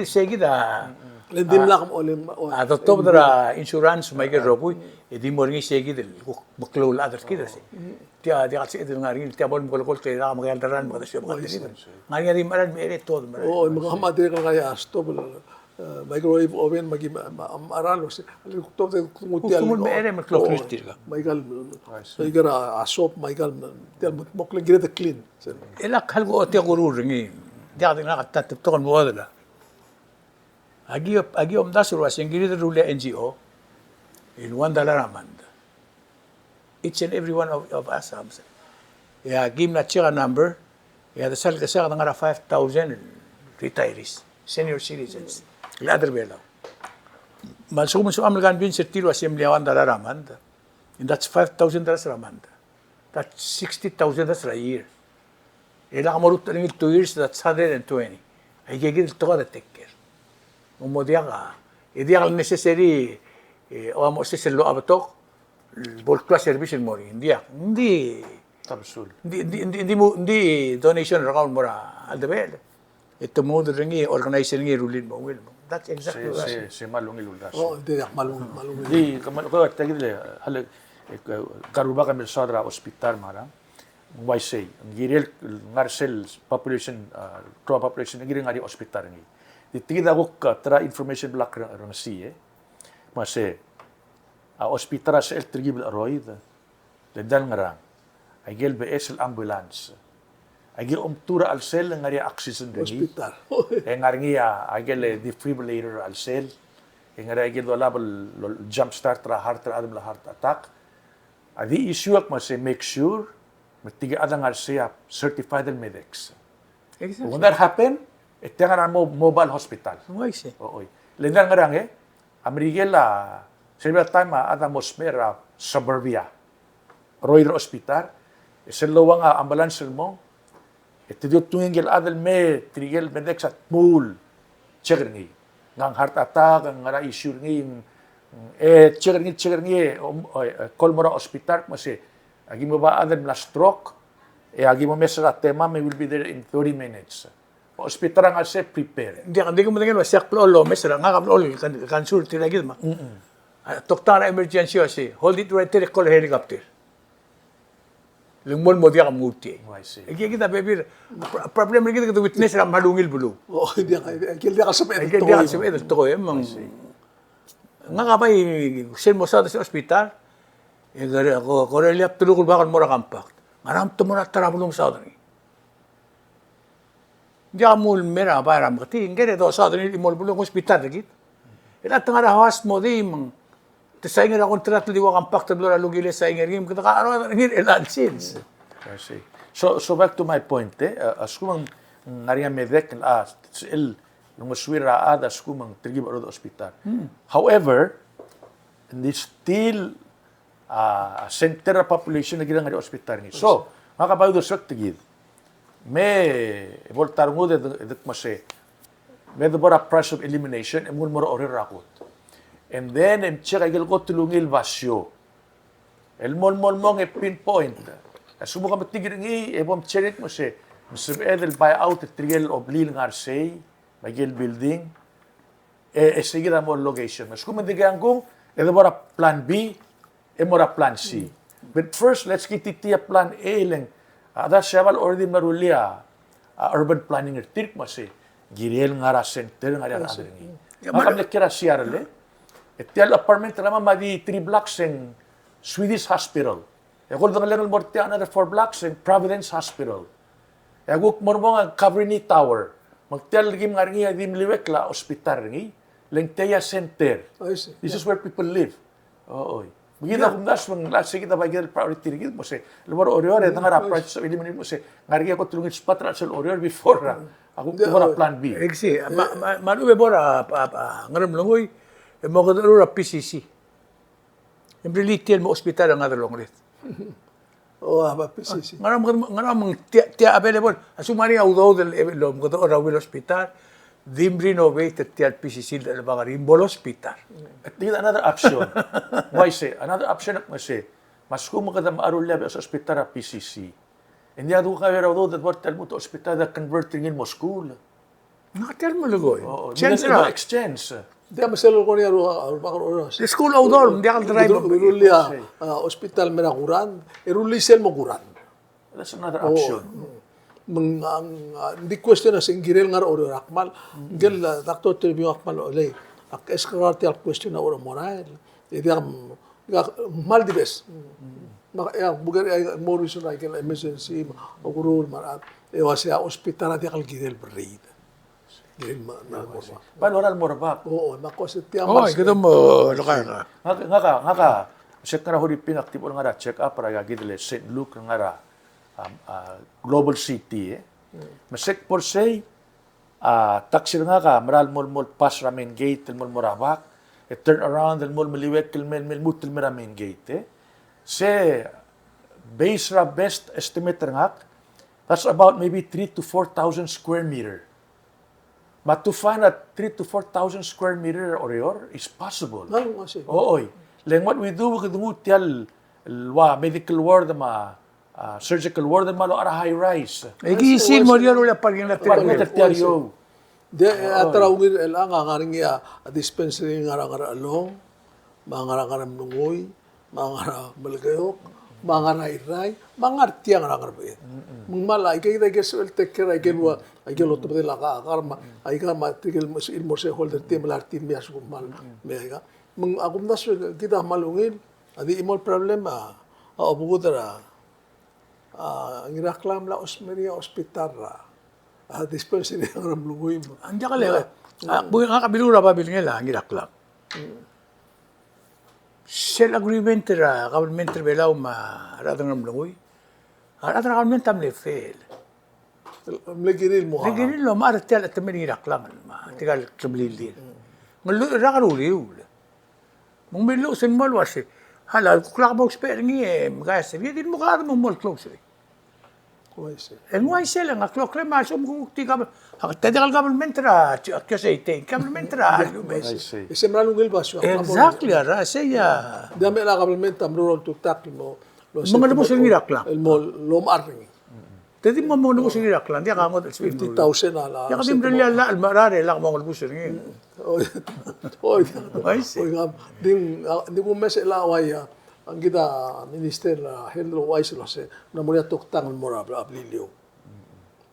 Segi da. Lendim lakam olem. Ato top da insurance may roboy. Edi mo ringi segi del maklol others kita si. Dia kasi ito nga rin, dia bon mukol kaya na magandaan mga tasyo mga dito. Ngayon rin maran may todo maran. Oh, mga hamadre ka kaya stop microwave oven magi aralo si top de kumutial. Kumun may ere maklol kristir ka. Michael asop Michael tel mokle gire the clean. Ela kalgo ote guru ringi. Dia na katatap to kan mo dala. Agi dasur was ingiri the rule NGO in $1 a month. Each and every one of us. Yeah, give na check number. Yeah, the sal kasi nga 5,000 retirees, senior citizens. Ladder belaw. Malsum so American bin sertilo assembly $1 a month. And that's $5,000 a month. That's $60,000 a year. Ila kamarut ning 2 years, that's 120. Ay gigil to ka take care. Umodiya ka. Ideal necessary o mo sa lo abatok. Boltla service mo rin. Hindi Tabsul. Hindi donation account mo ra aldebel. Ito mo ringi organizer ngi rulin mo will mo. That's exactly right. Se malung ilulas. Oh, hindi malung. Di kaman ko tagile hal karuba kami sa hospital mara. Why say? Girel ngarcel population pro population ngiri ngari hospital ngi. Di tigida ko tra information block rang si Mase a hospital sa el trigib roid le dal ngarang ay gel BS el ambulance ay gel tura al sel ngari oxygen dagi Hospital. e ngaringi ay gel defibrillator al sel e ngari ay gel wala jump start tra heart adam la heart attack adi issue ak mas make sure matiga adang ar siya certified medics Exactly. when that happen itenga mo mobile hospital Why say? oy le dal ngarang Amerigela Sila time ada mosmera suburbia. Royal Hospital. Selo nga ambulance mo. Ito tuwing adal me trigel medek sa pool. Checker ni. Ngang heart attack, ang nga issue ni checker ni kolmora hospital kasi agi mo ba adal na stroke E agi mo mesra tema, we will be there in 30 minutes. Hospital nga se prepare. Hindi ko matingin, saklo lo, mesra, nga kaplo, kan sulti na gid ma. Toktara emergency kasi, hold it right there, call helicopter. Lingmon mo diya kamuti. I see. Kita bebir, problem rin kita witness ram halungil bulo. Oo, hindi ka sa pwede. Hindi ka sabi, ito ko mang. Nga kapay, sen mo sa ospital, ako, korelyap tulukul bakal mo rakampak. Maram to mo na tarabulong sa doon. Hindi ka mul mera, param ka, tingin ito sa doon, imol bulong ospital, dagit. Ilat nga rahawas mo, di, mang, sa ingin akong tratlo di wakampak, tablo na lugilis sa ingin, kita ka, ano, ingin, ilan sins. I see. So back to my point, askumang ngariya medek nung maswira ada askumang trigib aro hospital. However, this still center population na ginang ngari hospital ni. So, makabayo do sok tigid. Me voltar ngude edak mase. Me do bara price of elimination emul moro ore rakot. And then check agil ko tulungil basyo. El mol mong pinpoint. Asumo ka matigir ngi ebom check mo se. Mr. Edel buy out the trial of Lil Ngarsay, Magil Building. Sige na mo location. Mas kung mandigang kung edo mora plan B, mora plan C. But first, let's get itiya plan A lang. Ada several already marulia urban planning tirk mo se. Girel ngara center ngara adrengi. Makam kira siarle. Etial apartment naman madi 3 blocks in Swedish Hospital. Kung lang morte another 4 blocks in Providence Hospital. Kung mo nga Cabrini Tower. Magtial lagi nga rin di mliwek la hospital rin. Lengteya Center. This is where people live. Oo. Begina kung das mang lasi kita bagay priority rin mo se. Lumar oriore nga ra priority sa eliminate mo se. Nga rin ako tulungin spot ra sa oriore before ra. Ako tumora plan B. Eksi, manube bora ngaram langoy. Mo ko ra PCC. Imbrilitil mo ospital ang adarong rit. Oo, PCC. Ngaram tia available. Asumani audo del lom ko ra wil hospital. Dim renovated tia PCC del Bangarimbol Hospital. At another option. Why say? Another option na say. Mas kung maganda maarulya sa ospital at PCC. Hindi ako kaya raw that what tell mo to ospital that converting in mo school. Nakatel mo lugoy. Change ra. Exchange. Di maselo ko niya bakar oras. The school outdoor, hindi ka drive. Rulia hospital mera kuran, ruli sel mo kuran. That's another option. Hindi question na singgirel nga oro rakmal. Gel Dr. Toribiong akmal olay. Ak eskarati al question na oro moral. Idi mal di bes. Ya bugar ay morison ay kel emergency ogurul marat. Ewasi hospital ati kal girel berreid. Panoral mo rabak. Oo, makosit tiang Oh, ito mo, lukay ka. Nga set nga huli pinaktibo nga ra check up para gagidile St. Luke nga ra global city masek por say taxi nga ka maral mol pass ramen gate mol morabak turn around mol maliwet mel mutil ramen gate se base ra best estimate nga that's about maybe 3 to 4,000 square meter. But to find a 3 to 4,000 square meter orior is possible. Oo. Like what we do, we do tell medical ward ma surgical ward ma lo ara high rise. Igisin mo diyan ulit pag yung Tertiaryo. De atrawin elang ngaring ya dispensary ngara along, mga nungoy, mga malagayok, mga rairay, mga artiang ngara Mangmalay kay gesel tekker ay gelwa ay gelo to de la karma ay ka matigil ilmo se holder team lartin bias mal mega mang agum nas kita malungin adi imol problema obugudra ngiraklam la osmeria hospital ra dispensary ng lungoy mo anja ka le buhay nga kabilura pa bilin nila ngiraklam sel agreement ra government belaw ma radang ng lungoy radang government tam le fail Mlegiril mo ha. Mlegiril lo, maartial at menirak lang. Tigal kablilin. Rakaruliw. Mong bilo, sin mo was eh. Hala, kuklak mo expert niya eh. Magkaya sabi, din mo ka mo more close eh. Why sila nga, klok lang, masum kung tika mo. Tadikal government ra, kasi ite, government ra. Isemra lungil ba siya? Exactly, ra, siya. Dami na government, am rural to tackle mo. Mga nabos ang irak lang. Mo, lomar rin. Tadi mo mo negosyo ni Aklan, dia kangot at swing. 50,000 ala. Ya kami brilya la almarare la mo negosyo ni. Oy. Ay, si. Oy ngam di ko mes elaway ang kita minister na Henry Wise lo se na mo toktang mo ra ablilio.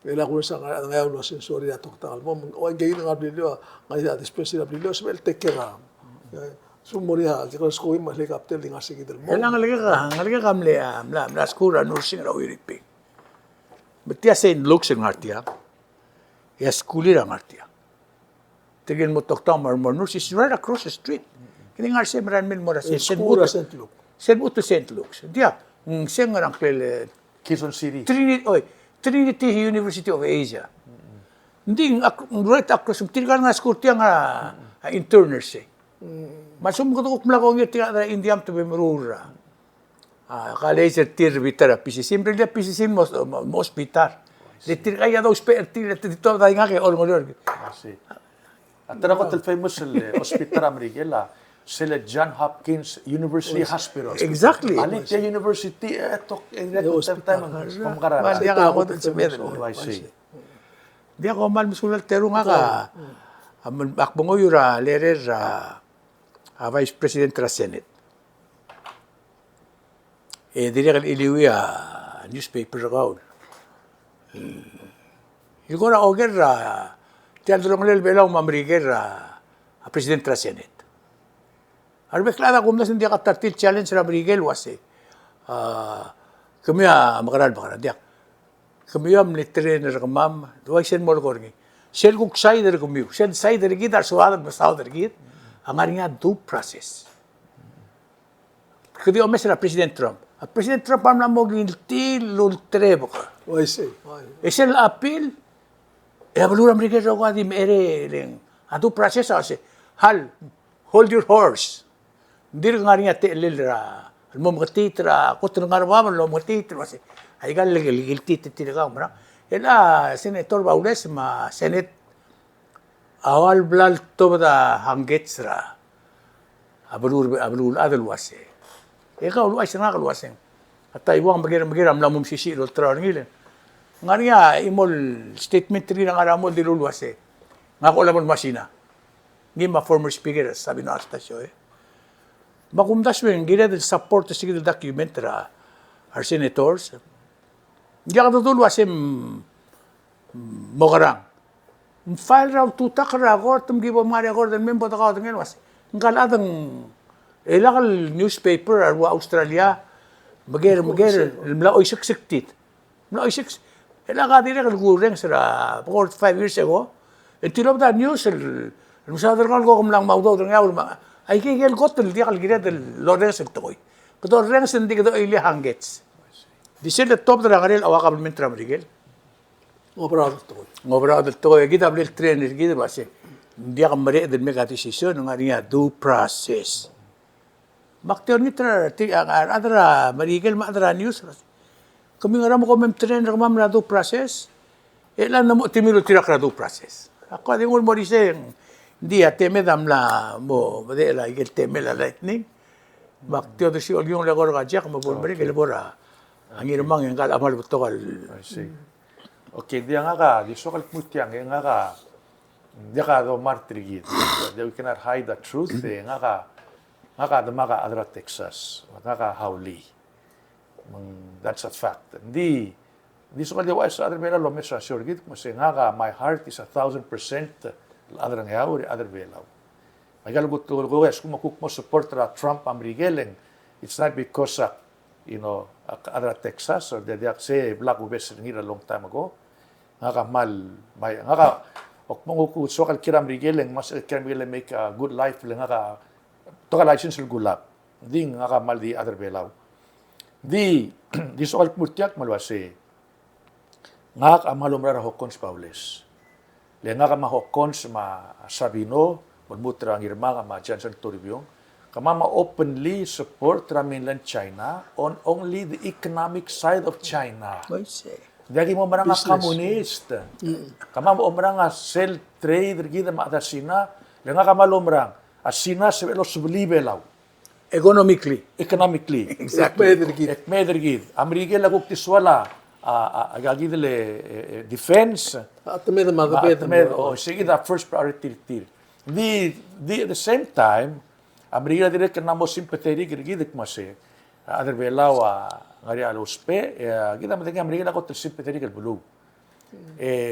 Ela ko sa ngayon lo sen sorry toktang mo o gay ng ablilio ngayon especially ablilio sa el tekera. Sumuria ko ko mas helicopter linga sige del mo. Kailangan lagi ka amla skura nursing raw iripi. Betia sen looks ng artia. Ya skuli ng artia. Tigin mo toktang mar nurse is right across the street. Kini nga siya maran min mo ra sen Skura St. Luke. Sen uto St. Luke's. Dia sen nga klel Quezon City. Trinity University of Asia. Hindi right across tirikan nga school tiya nga interners eh. Masum ko tuk mlako ngi tiya da Indiam to be merura. College tir bitara PCC sempre dia PCC mo hospital. Le tir kaya da hospital tir dito da nga kay olngolor. Sì. Atara ko tel famous hospital Amerikela. Sila John Hopkins University Hospital. Exactly. Alit ya university eto time pamkaran. Dia ka ako sa meron. I see. Dia ko mal musulal tero nga ka. Akbongo yura lerer Vice President ra Senate. Dire kan iliwi newspaper ka. Igora oger tiadrong lel belaw mamriger President ra Senate. Arbe klada kung nasin dia katartil challenge ra Miguel wase. Kami makaran dia. Kami ni trainer kamam, duay sen mol korngi. Sel kuk sider kami, sen sider gidar suadat basaw gid. Ang nga due process. Kadi omes ra President Trump. President Trump am na mo gilti lultrebo ka. Oy say. Esel appeal. Balura Miguel ra ko di mere ling. Due process ase. Hal, hold your horse. Dir nga rin ate lilra. Mo mga titra, kutro nga raman lo mga titra kasi ay gal legal titra ka mara. Ela Senator Baules ma Senate awal blal to da hanggetsra. Abulur adal wase. Eka ulu ay sana kalwaseng. At iwang magiram lamum sisi lo tra ngile. Nga niya imol statement rin nga ramol dilul wase. Nga ko lamon masina. Ngi ma former speaker sabi na stasyo Makumdas mo yung gila support sa sige document our senators. Hindi ka tutulwa si Mokarang. File raw tutak ra ko, tumgibo mga record and member ka ito ngayon. Ang kaladang ilakal newspaper arwa Australia, magir, mlaoy siksiktit. Mlaoy siks. Ilaka din ka nagureng sa 4 to 5 years ago. And tilop da news, masadar ka ko kumlang maudaw nga ay kaya gotel dia kal gira del loreng sa toy. Pero reng sendi ko ili hangets. Di sila top da garel awak parliamentar Miguel. Ngobrado toy gida bel trainer gida base. Dia ka mare del mega decision nga niya due process. Makter ni tra adra Miguel madra news. Kami nga mo ko mem trainer kam na due process. Elan na mo timilo tirak na due process. Ako di mo diseng dia teme damla mo bade la igel teme la lightning baktio de si olyong la gor gajak mo bon bari gel bora angir mang yang kal amal betokal I see. Okay, dia nga ka di sokal mutiang nga ka dia ka do martrigid. We cannot hide the truth nga ka the maka adra Texas nga ka hawli. That's a fact. Di sokal dia wais adra mela lo mesa surgid mo se nga ka my heart is 1,000% other than other belaw. I got to go as kung support Trump Miguel it's not because other Texas or they say black ubes ngira long time ago. Nga mal may nga ok mo ko so kal kiram Miguel mas kiram Miguel make a good life nga ka to ka license gulap. Di nga mal di other belaw. Di so kal mutiak malwase. Nga malumra hokon Paules. Lenga ka mahokon sa Sabino, magmutra ang irma ka Joel Toribiong, kama openly support ra mainland China on only the economic side of China. Dagi mo marang communist. Kama mo marang sell trade gida maata Sina, lenga ka malumrang Sina sa velo sublibelaw. Economically. Exactly. Ekmedergid. Amerika lagok tiswala. agagidele defense. At the middle, O sige da first priority tir. At the same time, Amerika dire ka namo sympathetic gidik mase. Other belawa ngari aluspe, kita matenga Amerika ko sympathetic bulu.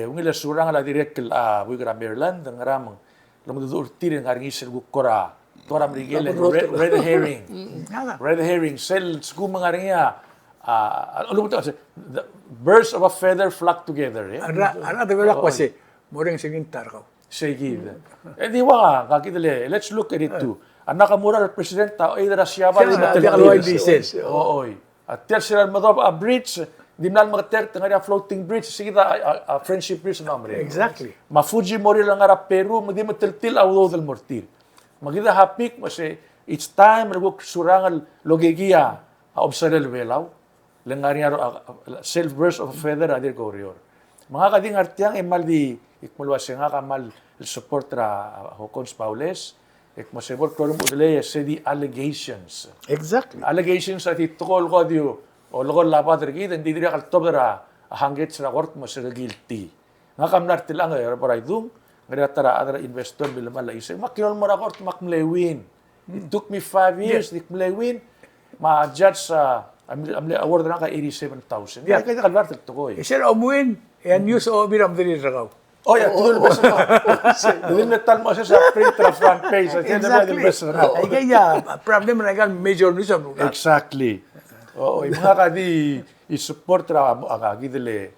Ungila surang la direct wigra Maryland ngaramang lamudur tir ngari isel gukora. Tora Amerika red herring. Red herring sel sguma ngaringa the birds of a feather flock together. Ada bela kasi moreng sigintar ko. Sige. Di wa kakitele. Let's look at it too. Ang nakamura ng presidente either siyaba Di kalaway diesel. Oo. At terceral mo a bridge, di na mga nga floating bridge, sige a friendship bridge na Amerika. Exactly. Ma Fujimori lang nga Peru, di matiltil awdo del mortir. Magida hapik mo it's time na surangal logegia obserel velaw. Lengaring self burst of a feather adir korior. Mga kading artiang emal di ikmulwas nga kamal support ra Hokons Paules ikmosebor klorum udele se di allegations. Exactly. Allegations at itukol ko dio o lokol lapat rigi dan di dira kaltob ra hangget sa court mo sa guilty. Nga kamnar tilang ay para idung ngara tara other investor bilaman la isay makilol mo ra court makmlewin. It took me 5 years ikmlewin ma-judge sa amli award na ka 87,000. Yeah. Kaya kalbar to ko eh. Sir umuin and news o biram diri ragaw. Oh yeah, tulol ba sa Dili metal mo sa print front page. Exactly. Ay kaya problem na kan major news ang lugar. Exactly. Oo, mga kadi i-support ra ang agidele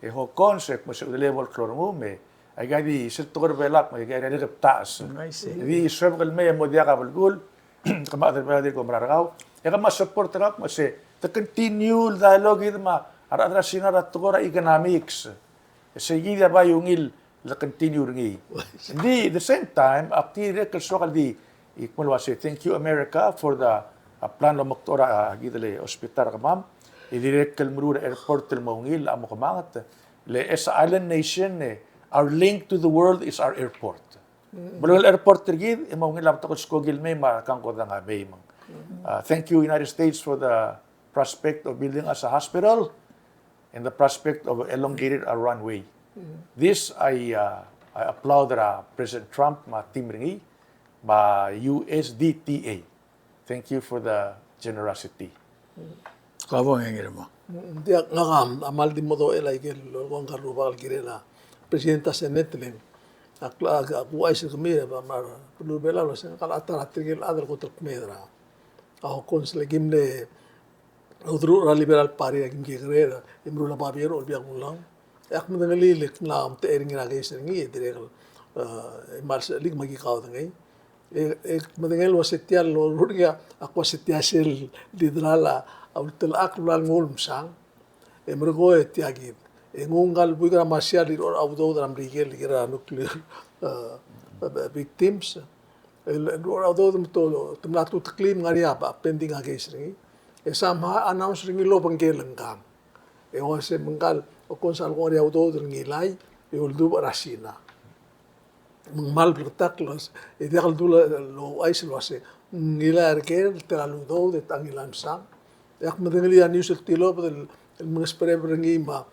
ho concept mo sa level klorume. Ay kadi sil tukar belak mo kaya ni taas. I see. Di serve kalme mo dia ka bulgul. Kama other pala di ko mararagaw. Ya ka ma-support ra mo to continue dialogue ito ara sinara tukora economics. Sige ba yung la continue ringi. Hindi, the same time, akti kalsokal di ikmulwa thank you America for the plan lo moktora gidele hospital kamam. Idirect kalmuru airport tel maungil amo kamangat. Le as island nation our link to the world is our airport. Bulol airport tergid maungil lam takot skogil may makang ko nga may mang. Thank you United States for the prospect of building us a hospital and the prospect of elongated a runway. This I applaud President Trump ma team ringi ma USDTA. Thank you for the generosity. Kabo ngir mo. Dia ngam amal di modo elai ke lolong karu bakal kirela presidenta senetlen akla aku ai se kemira ba mar perlu bela lo sen kala atara tigel adal ko tok medra aho konsle gimle udru liberal party agim ke kirela imru la babiero biak mulang ak mengali lek nam te ering ra ge sen ngi direk mar lig magi kaw ngai mendengal wasetial lo rudia aku setia sel lidrala autel aklan ngol sang emergo etiagid engungal buigra masia di or audo dram rigel gira nuclear victims el audo dum to tumlatu taklim ngaria ba pending against ringi esama announce ringi lo bangelengkang e wase mengal o konsal ngoria audo ringi lai e uldu rasina mal bertaklas e dial dula lo ais lo ase ngila erker teraludo de tangilan sang yak mendengali news el tilo el mengaspere ringi ma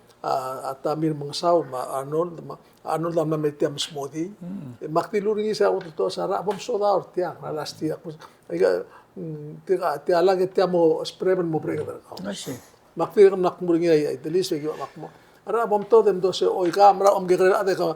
atamir mengasau ma Arnold am metiam smodi makti luringi sa auto sara bom soda ortia na lastia aiga te ala que te amo spremen mo brega Asi. makti kam nak muringi ai delis ge makmo ara bom to dem do se oi kamera om ge ade ka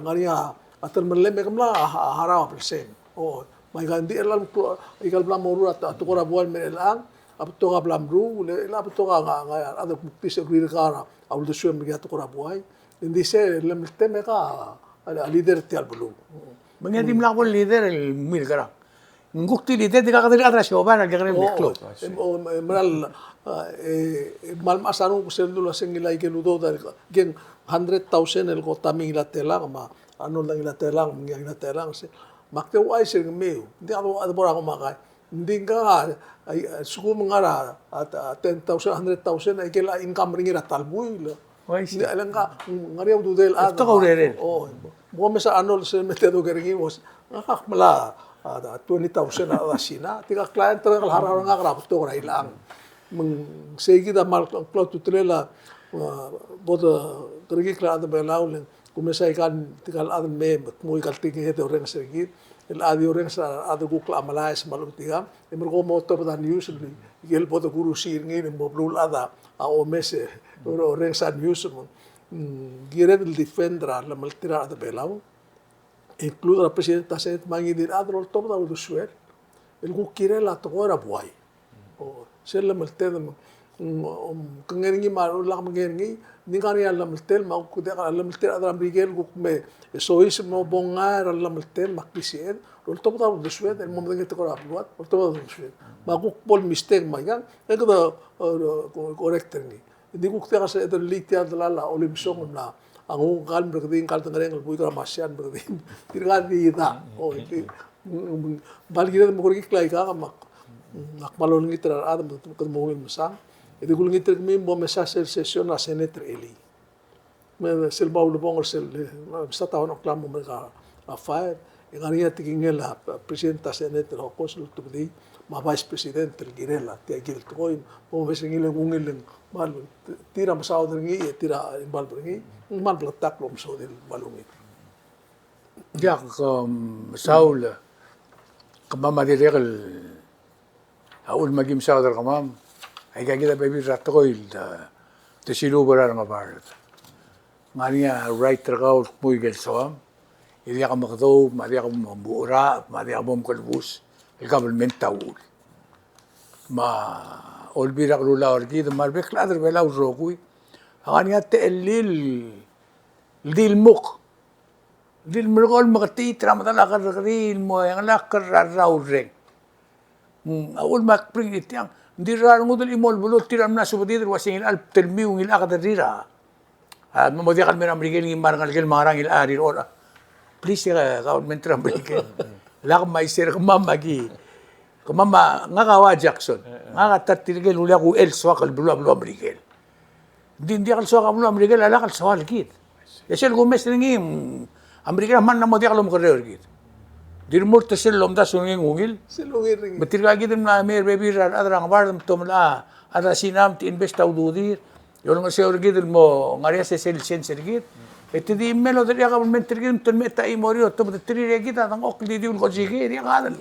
ngaria atar meleme kamla hara persen o mai gandi elam to igal blam moru at to kora bual melang apto ka blam ru le la apto ka nga ada bukti se rir kara au de suem ge to kora buai hindi se lem teme ka leader ti albulu Mengadim lang ko leader el mil kara. Ngukti leader di ka kadiri atras yo ba nagkakaroon ng club. Meral mal masano ko sel dula sengilay ke ludo dal gen 100,000 el ko taming latelang ma ano lang latelang ngi latelang se makte wa se meu di ano bora ko makay hindi ka ay suko mangara at 10,000 100,000 ay kela income ringi ratalbuy Wais. hindi alang ka ngariyaw dudel Ito ka ureren. oh mo sa ano se metedo geringi was mala 20,000 na asina tika client tra kal harang nga krap to ra ilang meng segi da mal cloud to trela boda kerikla ada Palau leng kumesa ikan tikal ada me mu ikal tinggi itu orang sedikit el adi orang sa ada gukla amalai semalam tiga emergo motor pada news li igel boda guru sir ngin mo blul ada a omese orang sa news mo gire del defendra la maltira ada Palau include la presidenta senat mangi dir adro top da usuel el gukire la togora buai o sella malteda kengengi maru la kengengi ningari alla maltel ma ku de alla maltel adra brigel ku me sois mo bongar alla maltel makisien rol top da usuel el momento que te cora buat rol top da usuel ma ku pol mistake ma ya e da correcter ni di ku te asa de litia de la olimsong na ang kal berkedin kal tengareng bui kala masian berkedin tirga di da o balgira mo korki klai ka mak malon ngitra adam ko mo masang e gul ngitra mi mo mesa session na senator eli me sel baul bongor sel sta ta no klamo me ka a fire e garia tikingela presidenta senator o konsul to di ma vice president el girela te gil toin mo vesengile ngungileng mal tira masao dringi tira imbal dringi mal platak lo so del balungi Ya Saul kamama direkal aul magim saudar kamam ay kagida baby ratoil te silubara nga bar ngania right tergaul muy gel soam ili ka makdo mari ka mambura mari ka bom kalbus el government taul ma olbira lula orgi de marbek ladr bela urogui ngania te elil dil muk dil mergol magati tramadala karril mo yang la karraureng أول ما كبرين يتيان ندير نقول إيمول بلو تيرام ناس وبدير واسين الألب تلميو إلى أقدر ديرها ما بدي أقول من أمريكا يمار قال كل ماران إلى آري ولا بليس يا قول من ترام أمريكا لا ما يصير كمان ماجي كمان ما نجا جاكسون نجا ترتيل ولا هو إل سواق البلو أمريكا دي قال سواق بلو أمريكا لا قال سوال كيد يصير قوم مسلمين أمريكا ما نما دي قالوا مقرر كيد dir murta sellom da sunging ungil selungir ringi betir lagi dem na mer bebi ran adrang bardam tomla ada sinam ti invest aududir yol nga seur gidel mo ngaria se sel sen sergit etidi melo der ya government tergim ton meta imorio to de tri regita tang ok di ul gojigi ya gadal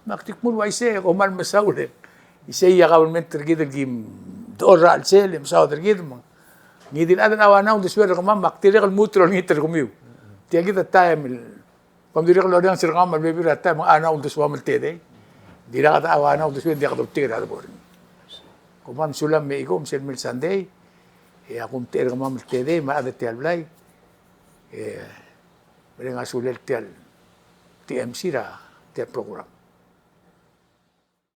maktik mul waise ko mal masawle ise ya government tergidel gim dora al sel msaw tergid mo ngidil adan awana und swer ko mam maktir al mutro ngiter kumiu ti agita time Kom direct lo yang sirkam mal bebi rata mga ana untuk suam tede. Dira kata awana untuk suam dia kata tira ada boring. Komam sulam me ikom sel mil Sunday. Akum tira komam tede ma ada tial blay. Mereka sulel tial TMC ra tial program.